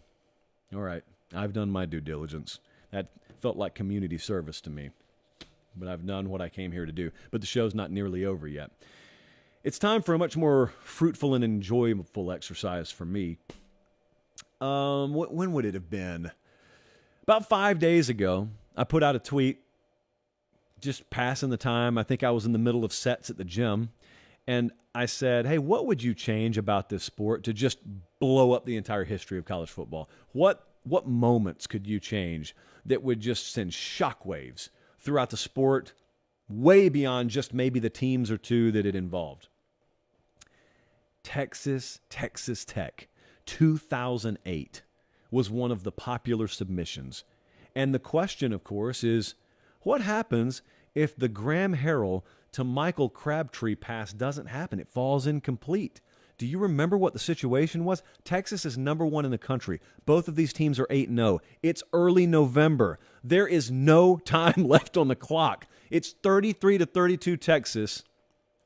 All right, I've done my due diligence. That felt like community service to me. But I've done what I came here to do. But the show's not nearly over yet. It's time for a much more fruitful and enjoyable exercise for me. When would it have been? About 5 days ago, I put out a tweet, just passing the time. I think I was in the middle of sets at the gym. And I said, hey, what would you change about this sport to just blow up the entire history of college football? What moments could you change that would just send shockwaves throughout the sport, way beyond just maybe the teams or two that it involved? Texas Tech, 2008, was one of the popular submissions. And the question, of course, is what happens if the Graham Harrell to Michael Crabtree pass doesn't happen? It falls incomplete. Do you remember what the situation was? Texas is number 1 in the country. Both of these teams are 8-0. It's early November. There is no time left on the clock. It's 33-32 Texas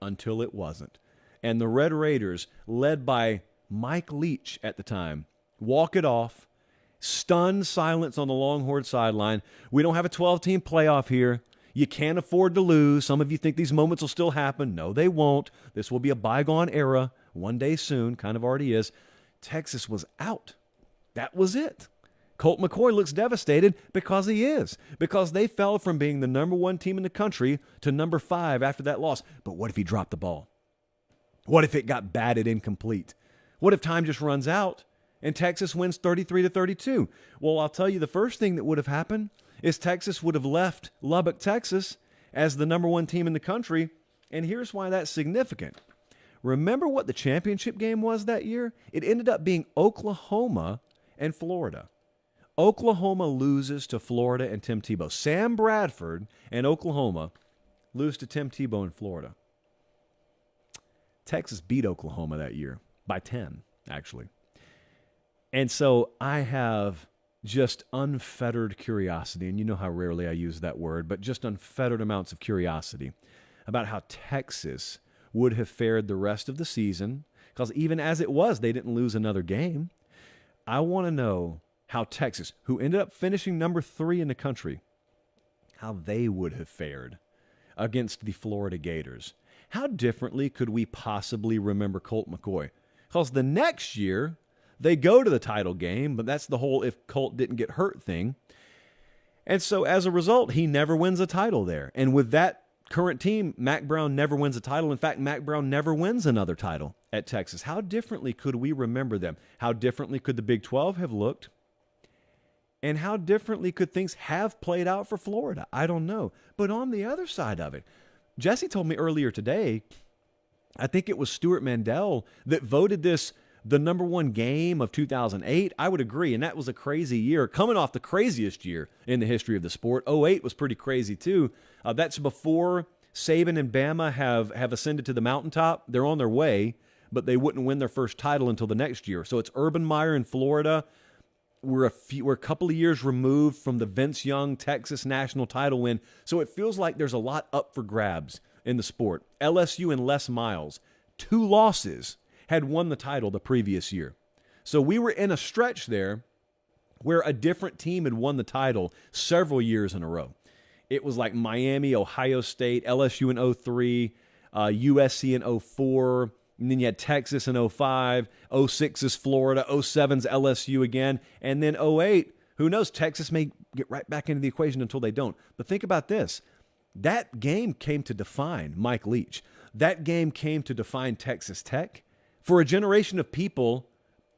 until it wasn't. And the Red Raiders, led by Mike Leach at the time, walk it off. Stunned silence on the Longhorn sideline. We don't have a 12-team playoff here. You can't afford to lose. Some of you think these moments will still happen. No, they won't. This will be a bygone era. One day soon, kind of already is. Texas was out. That was it. Colt McCoy looks devastated because he is. Because they fell from being the number 1 team in the country to number 5 after that loss. But what if he dropped the ball? What if it got batted incomplete? What if time just runs out and Texas wins 33-32? Well, I'll tell you, the first thing that would have happened is Texas would have left Lubbock, Texas as the number 1 team in the country. And here's why that's significant. Remember what the championship game was that year? It ended up being Oklahoma and Florida. Oklahoma loses to Florida and Tim Tebow. Sam Bradford and Oklahoma lose to Tim Tebow in Florida. Texas beat Oklahoma that year by 10, actually. And so I have just unfettered curiosity, and you know how rarely I use that word, but just unfettered amounts of curiosity about how Texas would have fared the rest of the season, because even as it was, they didn't lose another game. I want to know how Texas, who ended up finishing number 3 in the country, how they would have fared against the Florida Gators. How differently could we possibly remember Colt McCoy? Because the next year, they go to the title game, but that's the whole if Colt didn't get hurt thing. And so as a result, he never wins a title there. And with that current team, Mack Brown never wins a title. In fact, Mack Brown never wins another title at Texas. How differently could we remember them? How differently could the Big 12 have looked? And how differently could things have played out for Florida? I don't know. But on the other side of it, Jesse told me earlier today, I think it was Stuart Mandel that voted this the number 1 game of 2008. I would agree, and that was a crazy year, coming off the craziest year in the history of the sport. 08 was pretty crazy too. That's before Saban and Bama have ascended to the mountaintop. They're on their way, but they wouldn't win their first title until the next year. So it's Urban Meyer in Florida. We're a couple of years removed from the Vince Young Texas national title win. So it feels like there's a lot up for grabs in the sport. LSU and Les Miles, 2 losses, had won the title the previous year. So we were in a stretch there where a different team had won the title several years in a row. It was like Miami, Ohio State, LSU in 03, USC in 04, and then you had Texas in 05, 06 is Florida, 07's LSU again, and then 08, who knows, Texas may get right back into the equation until they don't. But think about this. That game came to define Mike Leach. That game came to define Texas Tech for a generation of people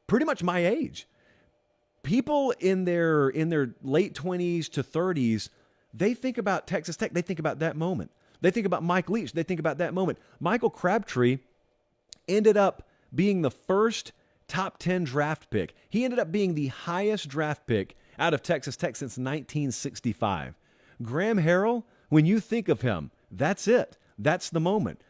pretty much my age. People in their late 20s to 30s, they think about Texas Tech, they think about that moment. They think about Mike Leach, they think about that moment. Michael Crabtree ended up being the first top 10 draft pick. He ended up being the highest draft pick out of Texas Tech since 1965. Graham Harrell, when you think of him, that's it. That's the moment.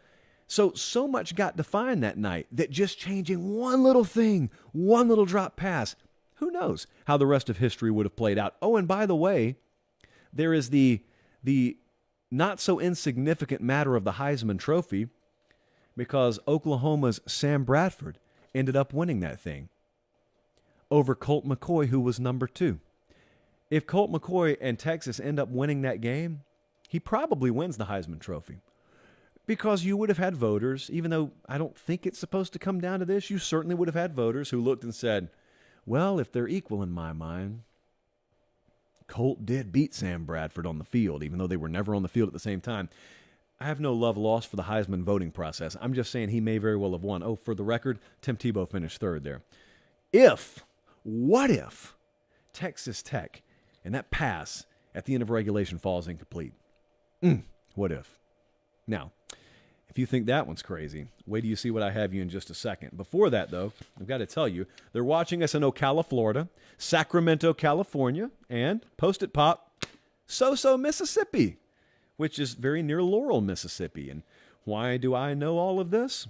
So much got defined that night that just changing one little thing, one little drop pass, who knows how the rest of history would have played out. Oh, and by the way, there is the not so insignificant matter of the Heisman Trophy, because Oklahoma's Sam Bradford ended up winning that thing over Colt McCoy, who was number 2. If Colt McCoy and Texas end up winning that game, he probably wins the Heisman Trophy. Because you would have had voters, even though I don't think it's supposed to come down to this, you certainly would have had voters who looked and said, well, if they're equal in my mind, Colt did beat Sam Bradford on the field, even though they were never on the field at the same time. I have no love lost for the Heisman voting process. I'm just saying he may very well have won. Oh, for the record, Tim Tebow finished 3rd there. What if Texas Tech and that pass at the end of regulation falls incomplete? What if? Now, if you think that one's crazy, wait till you see what I have you in just a second. Before that, though, I've got to tell you, they're watching us in Ocala, Florida, Sacramento, California, and Post-it Pop, Soso, Mississippi, which is very near Laurel, Mississippi. And why do I know all of this?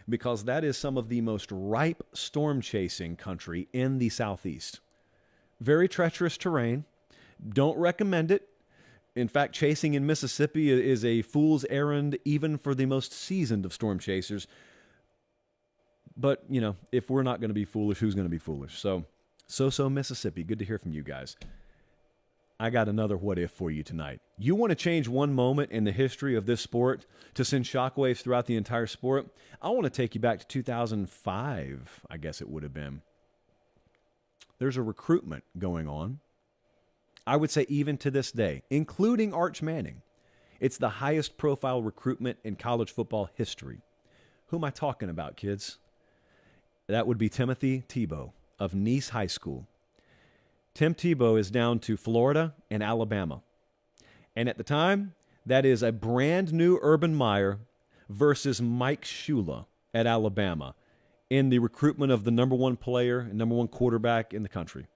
Because that is some of the most ripe storm chasing country in the Southeast. Very treacherous terrain. Don't recommend it. In fact, chasing in Mississippi is a fool's errand even for the most seasoned of storm chasers. But, you know, if we're not going to be foolish, who's going to be foolish? So, Mississippi, good to hear from you guys. I got another what if for you tonight. You want to change one moment in the history of this sport to send shockwaves throughout the entire sport? I want to take you back to 2005, I guess it would have been. There's a recruitment going on. I would say even to this day, including Arch Manning, it's the highest profile recruitment in college football history. Who am I talking about, kids? That would be Timothy Tebow of Nice High School. Tim Tebow is down to Florida and Alabama. And at the time, that is a brand new Urban Meyer versus Mike Shula at Alabama in the recruitment of the number 1 player and number 1 quarterback in the country.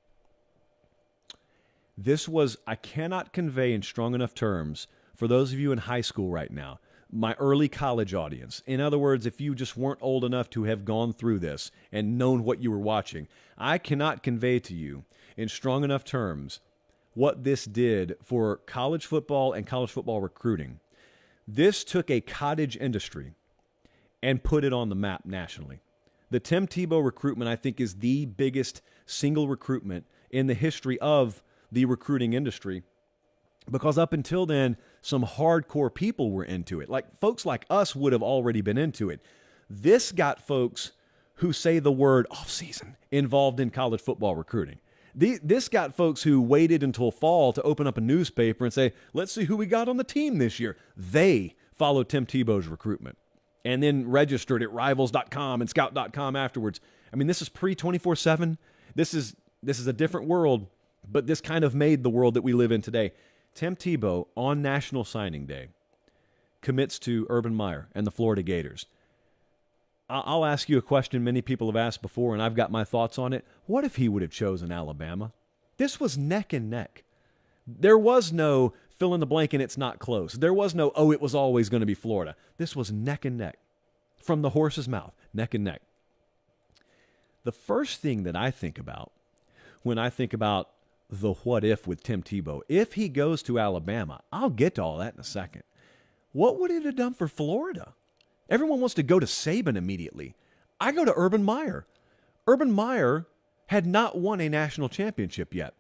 This was, I cannot convey in strong enough terms for those of you in high school right now, my early college audience. In other words, if you just weren't old enough to have gone through this and known what you were watching, I cannot convey to you in strong enough terms what this did for college football and college football recruiting. This took a cottage industry and put it on the map nationally. The Tim Tebow recruitment, I think, is the biggest single recruitment in the history of the recruiting industry, because up until then, some hardcore people were into it. Like folks like us would have already been into it. This got folks who say the word off-season involved in college football recruiting. This got folks who waited until fall to open up a newspaper and say, let's see who we got on the team this year. They followed Tim Tebow's recruitment and then registered at Rivals.com and Scout.com afterwards. I mean, this is pre-24/7. This is a different world. But this kind of made the world that we live in today. Tim Tebow, on National Signing Day, commits to Urban Meyer and the Florida Gators. I'll ask you a question many people have asked before, and I've got my thoughts on it. What if he would have chosen Alabama? This was neck and neck. There was no fill in the blank and it's not close. There was no, oh, it was always going to be Florida. This was neck and neck. From the horse's mouth, neck and neck. The first thing that I think about when I think about the what if with Tim Tebow, if he goes to Alabama, I'll get to all that in a second. What would it have done for Florida? Everyone wants to go to Saban immediately. I go to Urban Meyer. Urban Meyer had not won a national championship yet.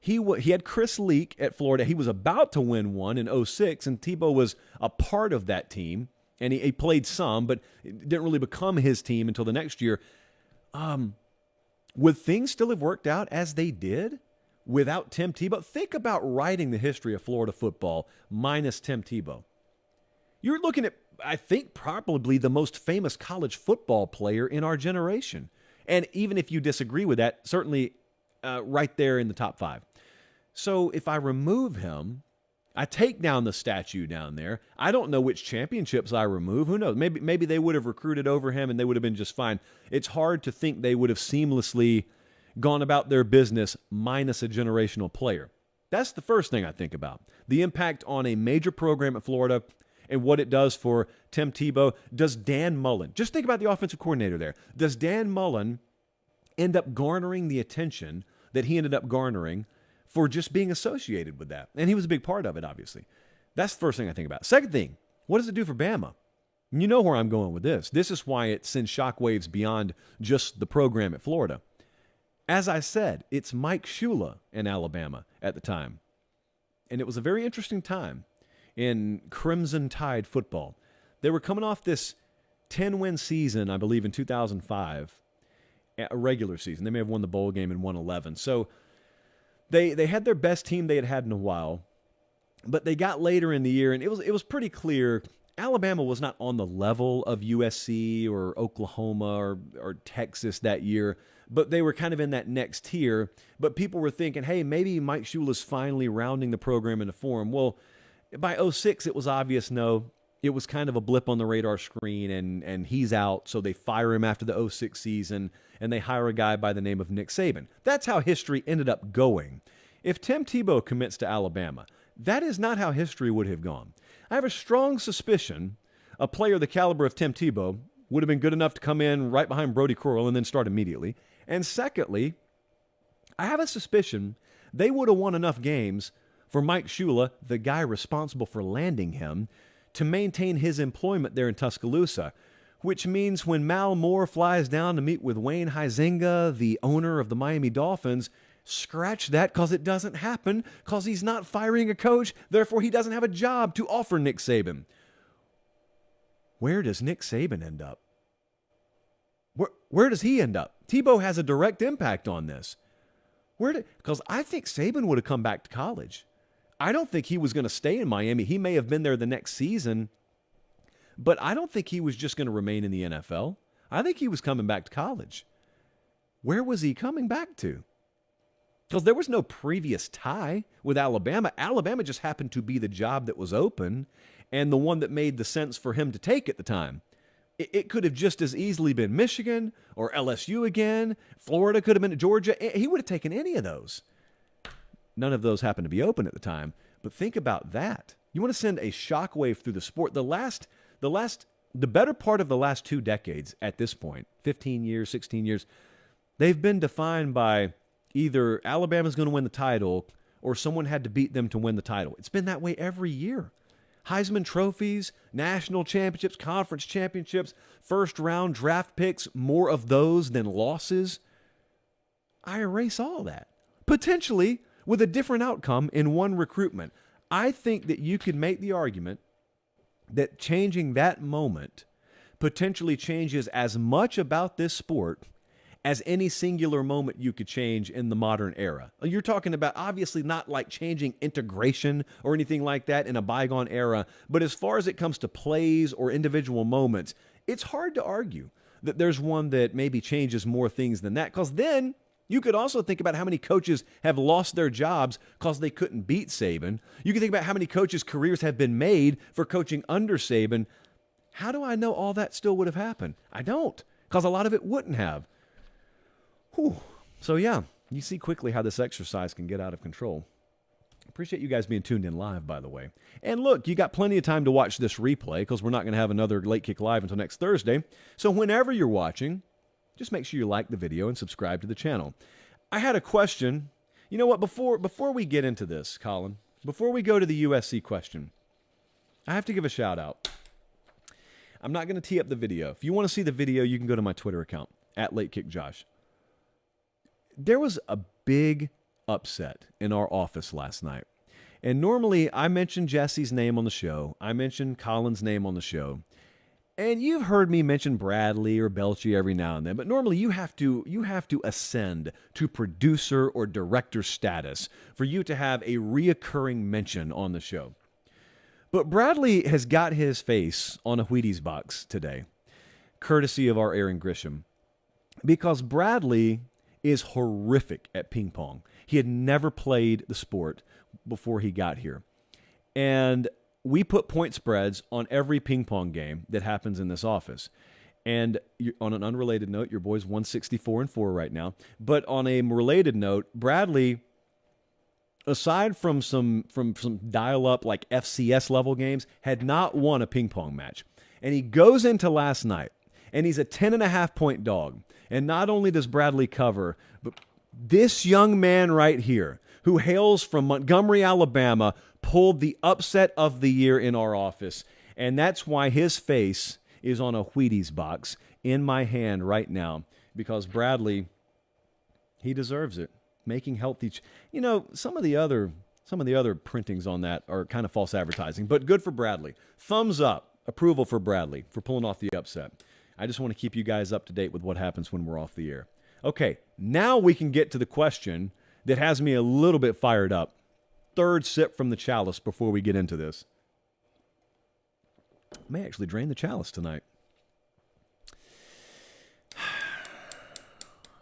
He had Chris Leak at Florida. He was about to win one in 2006, and Tebow was a part of that team, and he played some, but it didn't really become his team until the next year. Would things still have worked out as they did without Tim Tebow? Think about writing the history of Florida football minus Tim Tebow. You're looking at, I think, probably the most famous college football player in our generation. And even if you disagree with that, certainly right there in the top 5. So if I remove him, I take down the statue down there. I don't know which championships I remove. Who knows? Maybe they would have recruited over him and they would have been just fine. It's hard to think they would have seamlessly gone about their business minus a generational player? That's the first thing I think about. The impact on a major program at Florida and what it does for Tim Tebow. Does Dan Mullen, just think about the offensive coordinator there, does Dan Mullen end up garnering the attention that he ended up garnering for just being associated with that? And he was a big part of it, obviously. That's the first thing I think about. Second thing, what does it do for Bama? You know where I'm going with this. This is why it sends shockwaves beyond just the program at Florida. As I said, it's Mike Shula in Alabama at the time. And it was a very interesting time in Crimson Tide football. They were coming off this 10-win season, I believe, in 2005, a regular season. They may have won the bowl game and won 11. So they had their best team they had had in a while, but they got later in the year, and it was pretty clear Alabama was not on the level of USC or Oklahoma or Texas that year, but they were kind of in that next tier. But people were thinking, hey, maybe Mike Shula's finally rounding the program into form. Well, by 2006, it was obvious, no. It was kind of a blip on the radar screen, and he's out, so they fire him after the 2006 season, and they hire a guy by the name of Nick Saban. That's how history ended up going. If Tim Tebow commits to Alabama, that is not how history would have gone. I have a strong suspicion a player the caliber of Tim Tebow would have been good enough to come in right behind Brody Crowell and then start immediately. And secondly, I have a suspicion they would have won enough games for Mike Shula, the guy responsible for landing him, to maintain his employment there in Tuscaloosa, which means when Mal Moore flies down to meet with Wayne Huizenga, the owner of the Miami Dolphins, scratch that, because it doesn't happen, because he's not firing a coach, therefore he doesn't have a job to offer Nick Saban. Where does Nick Saban end up? Where does he end up? Tebow has a direct impact on this. Because I think Saban would have come back to college. I don't think he was going to stay in Miami. He may have been there the next season, but I don't think he was just going to remain in the NFL. I think he was coming back to college. Where was he coming back to? Because there was no previous tie with Alabama. Alabama just happened to be the job that was open and the one that made the sense for him to take at the time. It could have just as easily been Michigan or LSU again. Florida could have been Georgia. He would have taken any of those. None of those happened to be open at the time. But think about that. You want to send a shockwave through the sport. The better part of the last 2 decades at this point, 15 years, 16 years, they've been defined by either Alabama's going to win the title or someone had to beat them to win the title. It's been that way every year. Heisman trophies, national championships, conference championships, first-round draft picks, more of those than losses. I erase all that. Potentially with a different outcome in one recruitment. I think that you could make the argument that changing that moment potentially changes as much about this sport as any singular moment you could change in the modern era. You're talking about obviously not like changing integration or anything like that in a bygone era, but as far as it comes to plays or individual moments, it's hard to argue that there's one that maybe changes more things than that, because then you could also think about how many coaches have lost their jobs because they couldn't beat Saban. You can think about how many coaches' careers have been made for coaching under Saban. How do I know all that still would have happened? I don't, because a lot of it wouldn't have. Whew. So yeah, you see quickly how this exercise can get out of control. Appreciate you guys being tuned in live, by the way. And look, you got plenty of time to watch this replay because we're not going to have another Late Kick Live until next Thursday. So whenever you're watching, just make sure you like the video and subscribe to the channel. I had a question. You know what? Before we get into this, Colin, before we go to the USC question, I have to give a shout out. I'm not going to tee up the video. If you want to see the video, you can go to my Twitter account, @LateKickJosh. There was a big upset in our office last night. And normally I mention Jesse's name on the show. I mention Colin's name on the show. And you've heard me mention Bradley or Belchie every now and then, but normally you have to ascend to producer or director status for you to have a reoccurring mention on the show. But Bradley has got his face on a Wheaties box today, courtesy of our Aaron Grisham, because Bradley is horrific at ping pong. He had never played the sport before he got here. And we put point spreads on every ping pong game that happens in this office. And on an unrelated note, your boy's 164-4 right now. But on a related note, Bradley, aside from some dial-up like FCS level games, had not won a ping pong match. And he goes into last night, and he's a 10.5-point dog. And not only does Bradley cover, but this young man right here, who hails from Montgomery, Alabama, pulled the upset of the year in our office. And that's why his face is on a Wheaties box in my hand right now, because Bradley, he deserves it. Making healthy, some of the other printings on that are kind of false advertising, but good for Bradley. Thumbs up, approval for Bradley for pulling off the upset. I just want to keep you guys up to date with what happens when we're off the air. Okay, now we can get to the question that has me a little bit fired up. Third sip from the chalice before we get into this. I may actually drain the chalice tonight.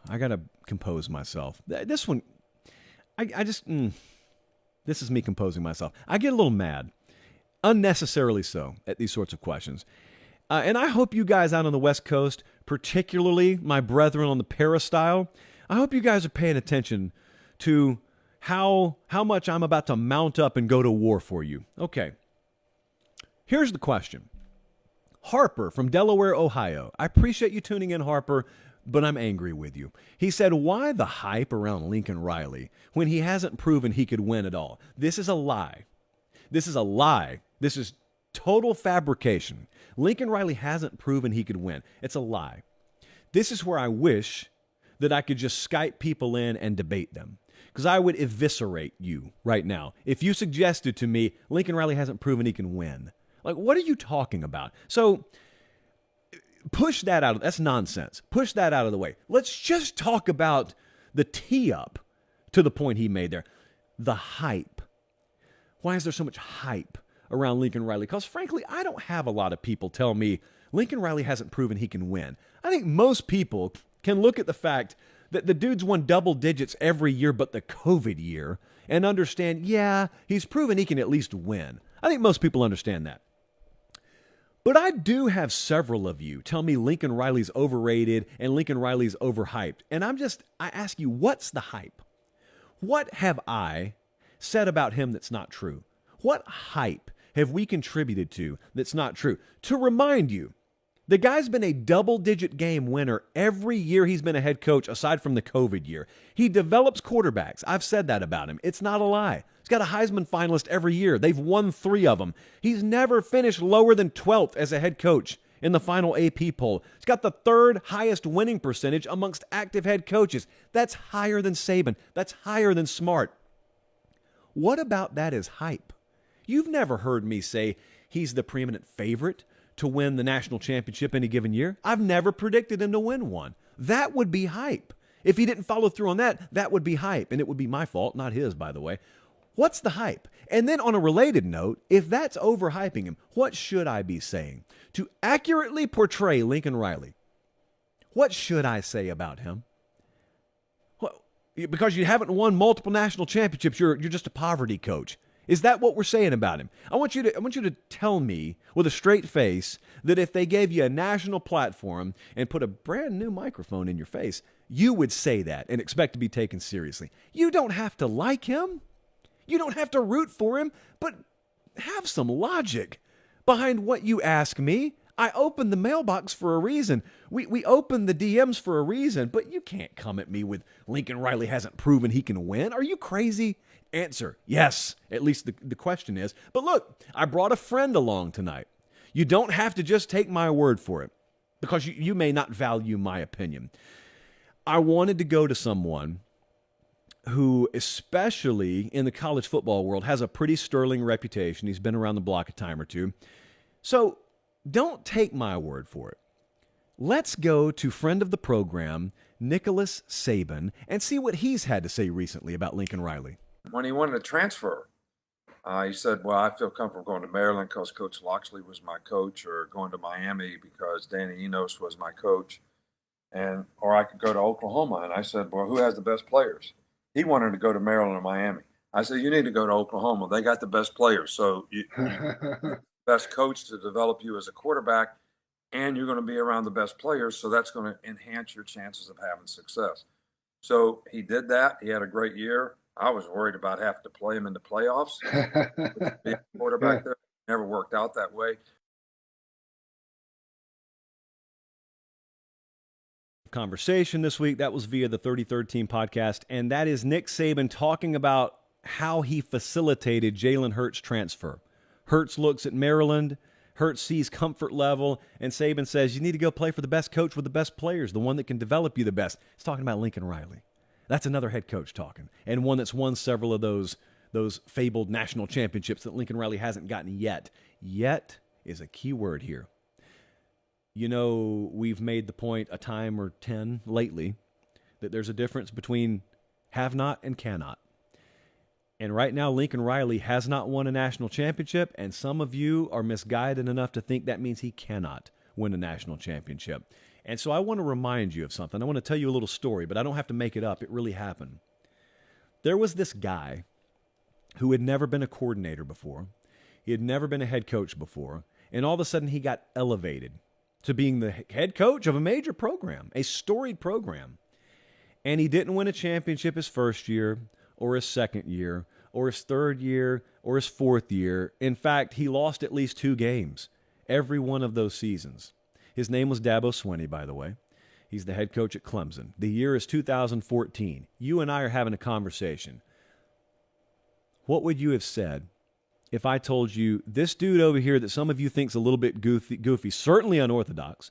I got to compose myself. This one, this is me composing myself. I get a little mad, unnecessarily so, at these sorts of questions. And I hope you guys out on the West Coast, particularly my brethren on the peristyle, I hope you guys are paying attention to how much I'm about to mount up and go to war for you. Okay. Here's the question. Harper from Delaware, Ohio. I appreciate you tuning in, Harper, but I'm angry with you. He said, why the hype around Lincoln Riley when he hasn't proven he could win at all? This is a lie. This is a lie. This is total fabrication. Lincoln Riley hasn't proven he could win. It's a lie. This is where I wish that I could just Skype people in and debate them, because I would eviscerate you right now if you suggested to me Lincoln Riley hasn't proven he can win. Like, what are you talking about? So push that out. That's nonsense. Push that out of the way. Let's just talk about the tee up to the point he made there. The hype. Why is there so much hype around Lincoln Riley? Because frankly, I don't have a lot of people tell me Lincoln Riley hasn't proven he can win. I think most people can look at the fact that the dude's won double digits every year but the COVID year and understand, yeah, he's proven he can at least win. I think most people understand that. But I do have several of you tell me Lincoln Riley's overrated and Lincoln Riley's overhyped. And I ask you, what's the hype? What have I said about him that's not true? What hype have we contributed to that's not true? To remind you, the guy's been a double-digit game winner every year he's been a head coach, aside from the COVID year. He develops quarterbacks. I've said that about him. It's not a lie. He's got a Heisman finalist every year. They've won 3 of them. He's never finished lower than 12th as a head coach in the final AP poll. He's got the 3rd highest winning percentage amongst active head coaches. That's higher than Saban. That's higher than Smart. What about that is hype? You've never heard me say he's the preeminent favorite to win the national championship any given year. I've never predicted him to win one. That would be hype. If he didn't follow through on that, that would be hype. And it would be my fault, not his, by the way. What's the hype? And then on a related note, if that's overhyping him, what should I be saying? To accurately portray Lincoln Riley, what should I say about him? Well, because you haven't won multiple national championships, you're just a poverty coach. Is that what we're saying about him? I want you to tell me with a straight face that if they gave you a national platform and put a brand new microphone in your face, you would say that and expect to be taken seriously. You don't have to like him. You don't have to root for him, but have some logic behind what you ask me. I opened the mailbox for a reason. We opened the DMs for a reason, but you can't come at me with Lincoln Riley hasn't proven he can win. Are you crazy? Answer, yes, at least the question is. But look, I brought a friend along tonight. You don't have to just take my word for it, because you may not value my opinion. I wanted to go to someone who, especially in the college football world, has a pretty sterling reputation. He's been around the block a time or two. So don't take my word for it. Let's go to friend of the program, Nicholas Saban, and see what he's had to say recently about Lincoln Riley. When he wanted to transfer, he said, well, I feel comfortable going to Maryland because Coach Loxley was my coach, or going to Miami because Danny Enos was my coach, or I could go to Oklahoma. And I said, well, who has the best players? He wanted to go to Maryland or Miami. I said, you need to go to Oklahoma. They got the best players. So you best coach to develop you as a quarterback. and you're going to be around the best players, so that's going to enhance your chances of having success. So he did that. He had a great year. I was worried about having to play him in the playoffs. Being a quarterback there never worked out that way. Conversation this week, that was via the 33rd Team podcast, and that is Nick Saban talking about how he facilitated Jalen Hurts' transfer. Hurts looks at Maryland, Hurts sees comfort level, and Saban says, you need to go play for the best coach with the best players, the one that can develop you the best. He's talking about Lincoln Riley. That's another head coach talking, and one that's won several of those fabled national championships that Lincoln Riley hasn't gotten yet. Yet is a key word here. You know, we've made the point a time or 10 lately that there's a difference between have not and cannot. And right now, Lincoln Riley has not won a national championship, and some of you are misguided enough to think that means he cannot win a national championship. And so I want to remind you of something. I want to tell you a little story, but I don't have to make it up. It really happened. There was this guy who had never been a coordinator before. He had never been a head coach before, and all of a sudden he got elevated to being the head coach of a major program, a storied program. And he didn't win a championship his first year or his second year or his third year or his fourth year. In fact, he lost at least 2 games every one of those seasons. His name was Dabo Swinney, by the way. He's the head coach at Clemson. The year is 2014. You and I are having a conversation. What would you have said if I told you this dude over here that some of you think's a little bit goofy, certainly unorthodox,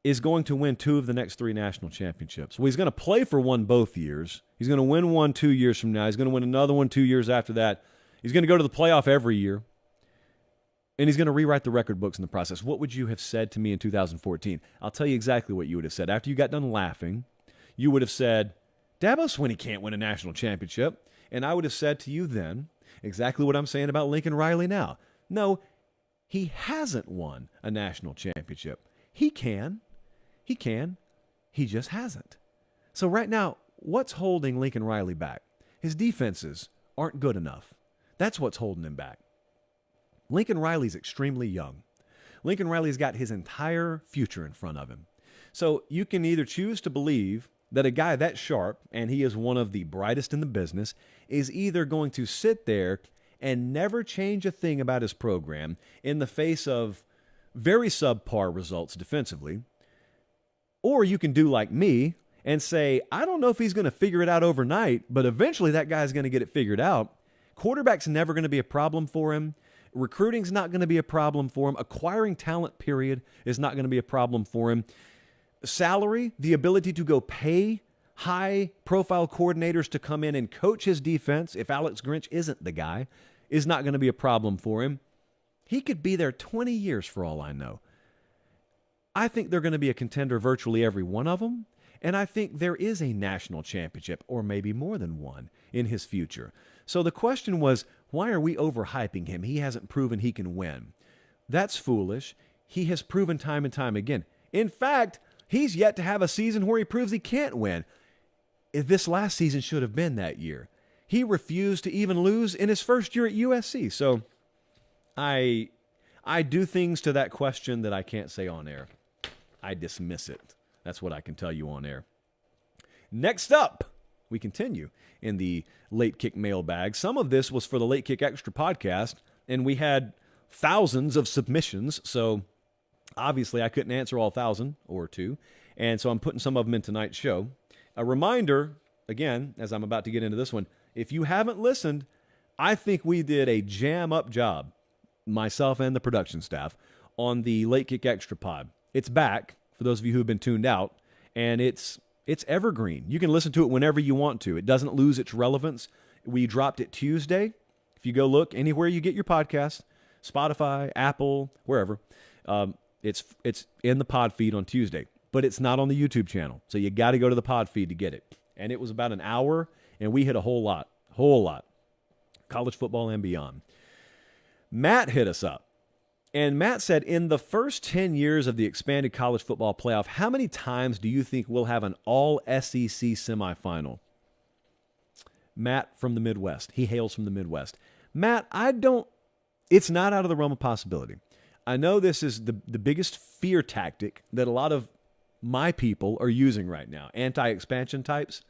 is going to win 2 of the next 3 national championships? Well, he's going to play for one both years. He's going to win one 2 years from now. He's going to win another one 2 years after that. He's going to go to the playoff every year. And he's going to rewrite the record books in the process. What would you have said to me in 2014? I'll tell you exactly what you would have said. After you got done laughing, you would have said, Dabo Swinney can't win a national championship. And I would have said to you then exactly what I'm saying about Lincoln Riley now. No, he hasn't won a national championship. He can. He can. He just hasn't. So right now, what's holding Lincoln Riley back? His defenses aren't good enough. That's what's holding him back. Lincoln Riley's extremely young. Lincoln Riley's got his entire future in front of him. So you can either choose to believe that a guy that sharp, and he is one of the brightest in the business, is either going to sit there and never change a thing about his program in the face of very subpar results defensively, or you can do like me and say, I don't know if he's going to figure it out overnight, but eventually that guy's going to get it figured out. Quarterback's never going to be a problem for him. Recruiting's not going to be a problem for him. Acquiring talent, period, is not going to be a problem for him. Salary, the ability to go pay high-profile coordinators to come in and coach his defense, if Alex Grinch isn't the guy, is not going to be a problem for him. He could be there 20 years for all I know. I think they're going to be a contender virtually every one of them, and I think there is a national championship, or maybe more than one, in his future. So the question was, why are we overhyping him? He hasn't proven he can win. That's foolish. He has proven time and time again. In fact, he's yet to have a season where he proves he can't win. This last season should have been that year. He refused to even lose in his first year at USC. So I do things to that question that I can't say on air. I dismiss it. That's what I can tell you on air. Next up, we continue in the Late Kick mailbag. Some of this was for the Late Kick Extra podcast, and we had thousands of submissions, so obviously I couldn't answer all 1,000 or 2, and so I'm putting some of them in tonight's show. A reminder, again, as I'm about to get into this one, if you haven't listened, I think we did a jam-up job, myself and the production staff, on the Late Kick Extra pod. It's back, for those of you who have been tuned out, and it's evergreen. You can listen to it whenever you want to. It doesn't lose its relevance. We dropped it Tuesday. If you go look anywhere you get your podcast, Spotify, Apple, wherever, it's in the pod feed on Tuesday. But it's not on the YouTube channel. So you got to go to the pod feed to get it. And it was about an hour, and we hit a whole lot. College football and beyond. Matt hit us up. And Matt said, in the first 10 years of the expanded college football playoff, how many times do you think we'll have an all-SEC semifinal? Matt from the Midwest. He hails from the Midwest. Matt, it's not out of the realm of possibility. I know this is the biggest fear tactic that a lot of my people are using right now. Anti-expansion types.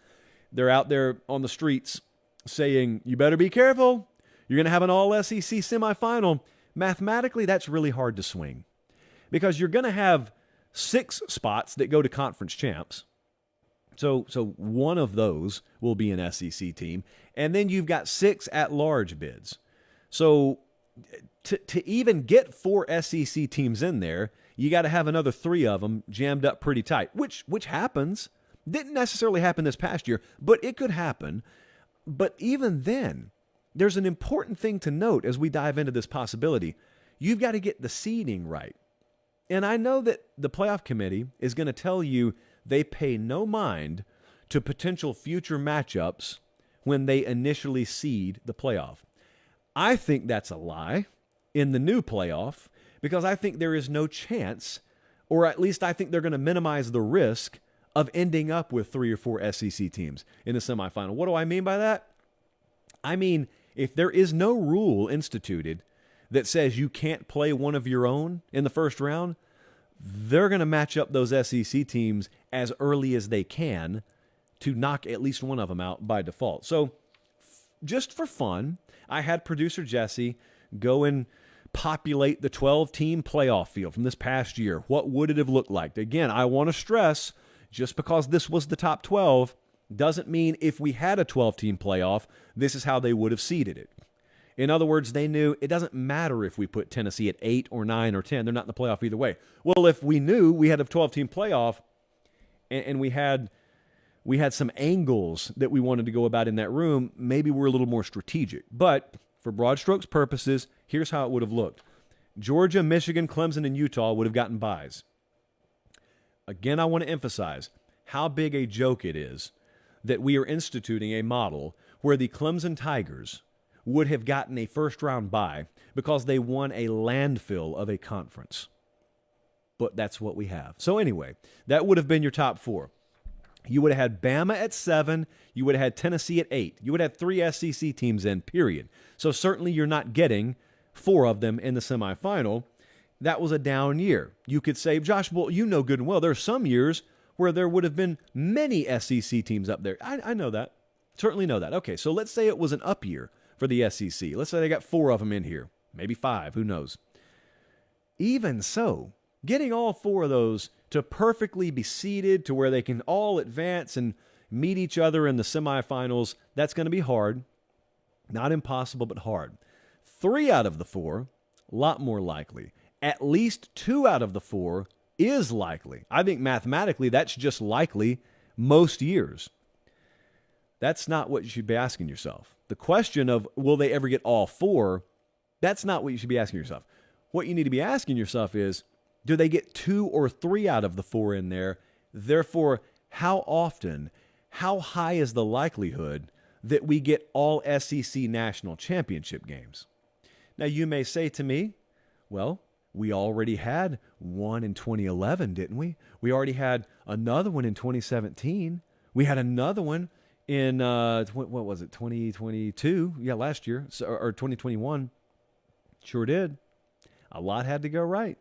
They're out there on the streets saying, you better be careful. You're going to have an all-SEC semifinal. Mathematically, that's really hard to swing because you're going to have 6 spots that go to conference champs. So one of those will be an SEC team. And then you've got 6 at-large bids. So to even get 4 SEC teams in there, you got to have another 3 of them jammed up pretty tight, which happens. Didn't necessarily happen this past year, but it could happen. But even then, there's an important thing to note as we dive into this possibility. You've got to get the seeding right. And I know that the playoff committee is going to tell you they pay no mind to potential future matchups when they initially seed the playoff. I think that's a lie in the new playoff because I think there is no chance, or at least I think they're going to minimize the risk of ending up with 3 or 4 SEC teams in the semifinal. What do I mean by that? I mean, if there is no rule instituted that says you can't play one of your own in the first round, they're going to match up those SEC teams as early as they can to knock at least one of them out by default. So just for fun, I had producer Jesse go and populate the 12-team playoff field from this past year. What would it have looked like? Again, I want to stress, just because this was the top 12 doesn't mean if we had a 12-team playoff, this is how they would have seeded it. In other words, they knew it doesn't matter if we put Tennessee at 8 or 9 or 10. They're not in the playoff either way. Well, if we knew we had a 12-team playoff and we had some angles that we wanted to go about in that room, maybe we're a little more strategic. But for broad strokes purposes, here's how it would have looked. Georgia, Michigan, Clemson, and Utah would have gotten byes. Again, I want to emphasize how big a joke it is that we are instituting a model where the Clemson Tigers would have gotten a first-round bye because they won a landfill of a conference. But that's what we have. So anyway, that would have been your top 4. You would have had Bama at 7. You would have had Tennessee at 8. You would have 3 SEC teams in, period. So certainly you're not getting 4 of them in the semifinal. That was a down year. You could say, Josh, well, you know good and well, there are some years where there would have been many SEC teams up there. I know that. Certainly know that. Okay, so let's say it was an up year for the SEC. Let's say they got 4 of them in here. Maybe 5, who knows. Even so, getting all 4 of those to perfectly be seeded to where they can all advance and meet each other in the semifinals, that's going to be hard. Not impossible, but hard. 3 out of the 4, a lot more likely. At least 2 out of the 4 is likely. I think mathematically that's just likely most years. That's not what you should be asking yourself. The question of will they ever get all 4, that's not what you should be asking yourself. What you need to be asking yourself is, do they get 2 or 3 out of the 4 in there? Therefore, how often, how high is the likelihood that we get all SEC national championship games? Now, you may say to me, well, we already had one in 2011, didn't we? We already had another one in 2017. We had another one in, what was it, 2022? Yeah, last year, or 2021. Sure did. A lot had to go right.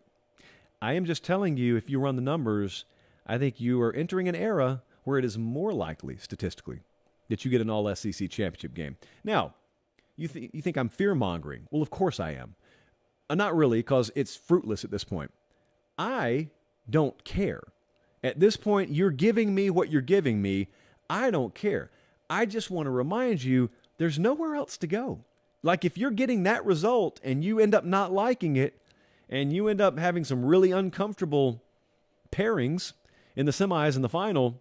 I am just telling you, if you run the numbers, I think you are entering an era where it is more likely, statistically, that you get an all-SEC championship game. Now, you think I'm fear-mongering. Well, of course I am. Not really, because it's fruitless at this point. I don't care. At this point, you're giving me what you're giving me. I don't care. I just want to remind you, there's nowhere else to go. Like, if you're getting that result and you end up not liking it, and you end up having some really uncomfortable pairings in the semis and the final,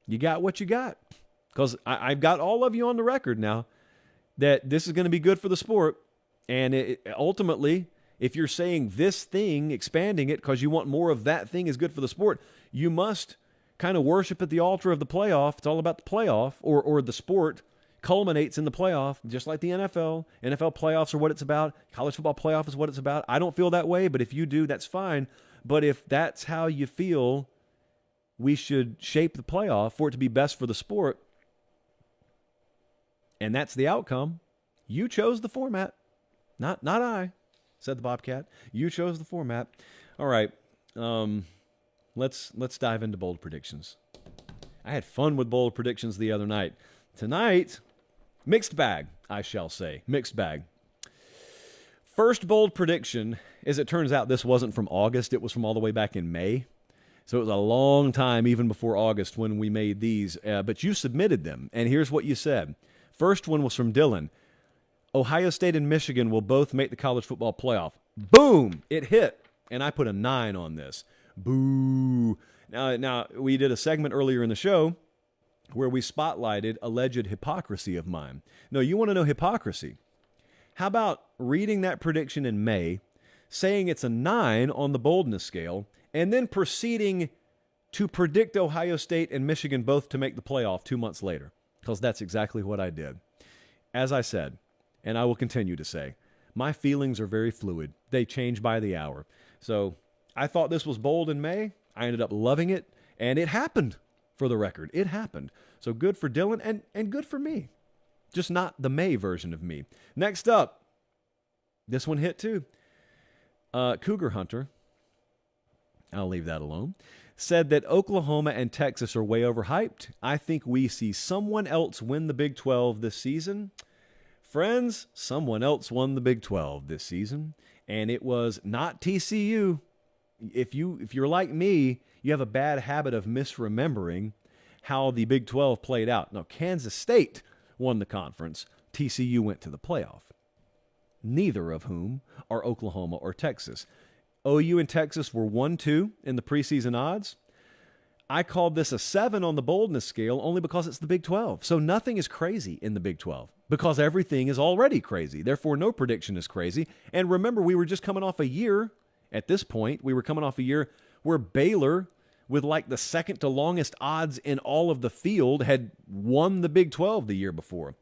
you got what you got. Because I've got all of you on the record now that this is going to be good for the sport. And ultimately, if you're saying this thing, expanding it because you want more of that thing is good for the sport, you must kind of worship at the altar of the playoff. It's all about the playoff, or the sport culminates in the playoff, just like the NFL. NFL playoffs are what it's about. College football playoff is what it's about. I don't feel that way, but if you do, that's fine. But if that's how you feel, we should shape the playoff for it to be best for the sport, and that's the outcome. You chose the format, not I. said the Bobcat. You chose the format. All right. Let's dive into bold predictions. I had fun with bold predictions the other night. Tonight, mixed bag, I shall say. Mixed bag. First bold prediction, as it turns out, this wasn't from August. It was from all the way back in May. So it was a long time, even before August, when we made these. But you submitted them, and here's what you said. First one was from Dylan. Ohio State and Michigan will both make the college football playoff. Boom! It hit. And I put a 9 on this. Boo! Now, we did a segment earlier in the show where we spotlighted alleged hypocrisy of mine. No, you want to know hypocrisy? How about reading that prediction in May, saying it's a 9 on the boldness scale, and then proceeding to predict Ohio State and Michigan both to make the playoff 2 months later? Because that's exactly what I did. As I said, and I will continue to say, my feelings are very fluid. They change by the hour. So I thought this was bold in May. I ended up loving it, and it happened, for the record. It happened. So good for Dylan, and good for me. Just not the May version of me. Next up, this one hit too. Cougar Hunter, I'll leave that alone, said that Oklahoma and Texas are way overhyped. I think we see someone else win the Big 12 this season. Friends, someone else won the Big 12 this season, and it was not TCU. If you're like me, you have a bad habit of misremembering how the Big 12 played out. No, Kansas State won the conference. TCU went to the playoff. Neither of whom are Oklahoma or Texas. OU and Texas were 1-2 in the preseason odds. I called this a 7 on the boldness scale only because it's the Big 12. So nothing is crazy in the Big 12 because everything is already crazy. Therefore, no prediction is crazy. And remember, we were just coming off a year. At this point, we were coming off a year where Baylor, with like the second to longest odds in all of the field, had won the Big 12 the year before.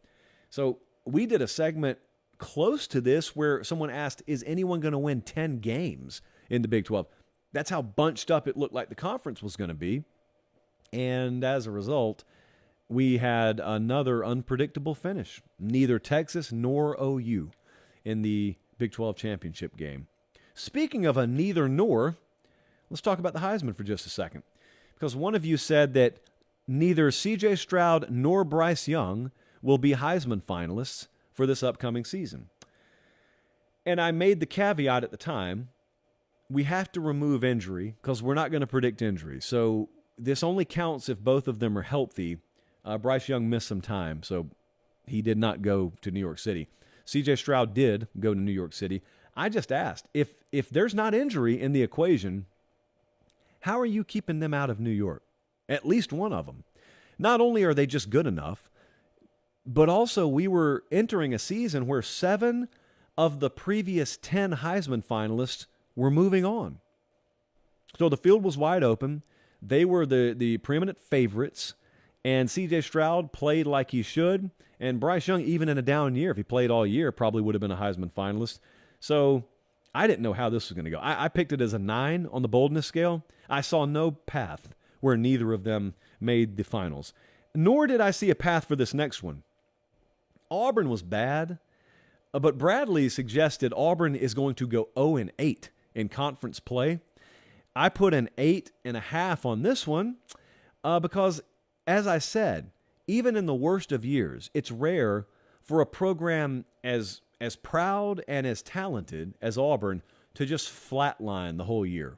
So we did a segment close to this where someone asked, is anyone going to win 10 games in the Big 12? That's how bunched up it looked like the conference was going to be. And as a result, we had another unpredictable finish. Neither Texas nor OU in the Big 12 championship game. Speaking of a neither nor, let's talk about the Heisman for just a second. Because one of you said that neither C.J. Stroud nor Bryce Young will be Heisman finalists for this upcoming season. And I made the caveat at the time, we have to remove injury because we're not going to predict injury. So this only counts if both of them are healthy. Bryce Young missed some time, so he did not go to New York City. C.J. Stroud did go to New York City. I just asked, if there's not injury in the equation, how are you keeping them out of New York? At least one of them. Not only are they just good enough, but also we were entering a season where 7 of the previous 10 Heisman finalists were moving on. So the field was wide open. They were the preeminent favorites, and C.J. Stroud played like he should, and Bryce Young, even in a down year, if he played all year, probably would have been a Heisman finalist. So I didn't know how this was going to go. I picked it as a 9 on the boldness scale. I saw no path where neither of them made the finals. Nor did I see a path for this next one. Auburn was bad, but Bradley suggested Auburn is going to go 0-8 in conference play. I put an 8.5 on this one because, as I said, even in the worst of years, it's rare for a program as proud and as talented as Auburn to just flatline the whole year.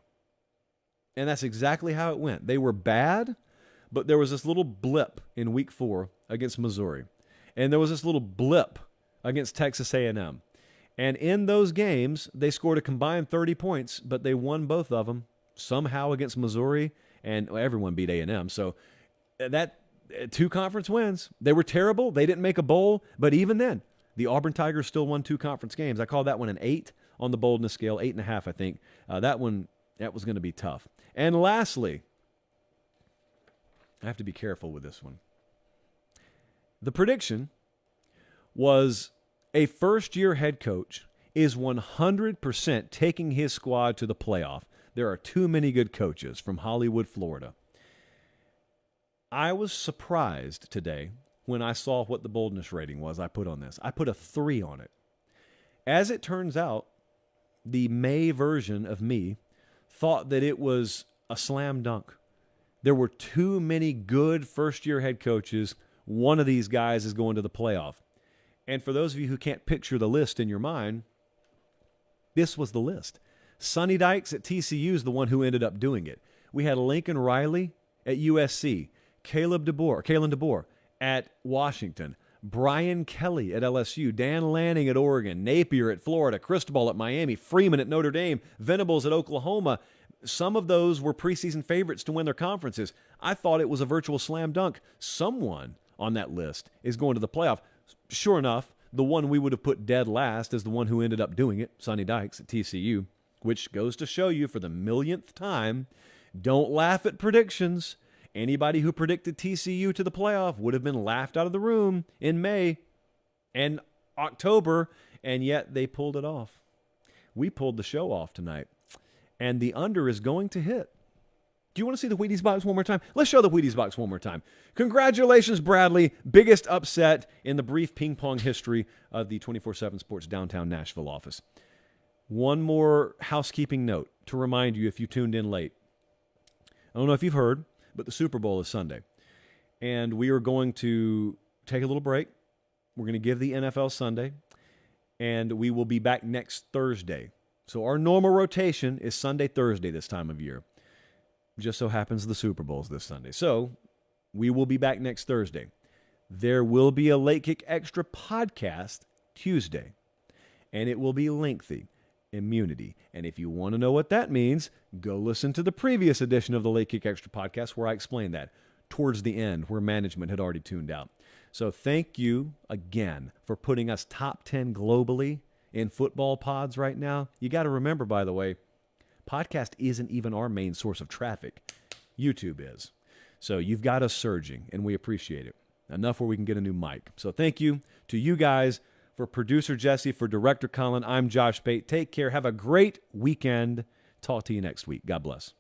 And that's exactly how it went. They were bad, but there was this little blip in week 4 against Missouri. And there was this little blip against Texas A&M. And in those games, they scored a combined 30 points, but they won both of them somehow against Missouri, and everyone beat A&M. So that 2 conference wins. They were terrible. They didn't make a bowl, but even then, the Auburn Tigers still won 2 conference games. I call that one an 8 on the boldness scale, 8.5, I think. That was going to be tough. And lastly, I have to be careful with this one. The prediction was a first-year head coach is 100% taking his squad to the playoff. There are too many good coaches from Hollywood, Florida. I was surprised today when I saw what the boldness rating was I put on this. I put a 3 on it. As it turns out, the May version of me, thought that it was a slam dunk. There were too many good first-year head coaches. One of these guys is going to the playoff. And for those of you who can't picture the list in your mind, this was the list. Sonny Dykes at TCU is the one who ended up doing it. We had Lincoln Riley at USC, Kalen DeBoer at Washington, Brian Kelly at LSU, Dan Lanning at Oregon, Napier at Florida, Cristobal at Miami, Freeman at Notre Dame, Venables at Oklahoma. Some of those were preseason favorites to win their conferences. I thought it was a virtual slam dunk. Someone on that list is going to the playoff. Sure enough, the one we would have put dead last is the one who ended up doing it, Sonny Dykes at TCU, which goes to show you for the millionth time, don't laugh at predictions. Anybody who predicted TCU to the playoff would have been laughed out of the room in May and October, and yet they pulled it off. We pulled the show off tonight, and the under is going to hit. Do you want to see the Wheaties box one more time? Let's show the Wheaties box one more time. Congratulations, Bradley. Biggest upset in the brief ping pong history of the 24/7 Sports downtown Nashville office. One more housekeeping note to remind you if you tuned in late. I don't know if you've heard, but the Super Bowl is Sunday. And we are going to take a little break. We're going to give the NFL Sunday, and we will be back next Thursday. So our normal rotation is Sunday, Thursday this time of year. Just so happens the Super Bowl's this Sunday. So we will be back next Thursday. There will be a Late Kick Extra podcast Tuesday, and it will be lengthy. Immunity. And if you want to know what that means, go listen to the previous edition of the Late Kick Extra podcast where I explained that towards the end where management had already tuned out. So thank you again for putting us top 10 globally in football pods right now. You got to remember, by the way, podcast isn't even our main source of traffic. YouTube is. So you've got us surging, and we appreciate it. Enough where we can get a new mic. So thank you to you guys. For producer Jesse, for director Colin, I'm Josh Pate. Take care. Have a great weekend. Talk to you next week. God bless.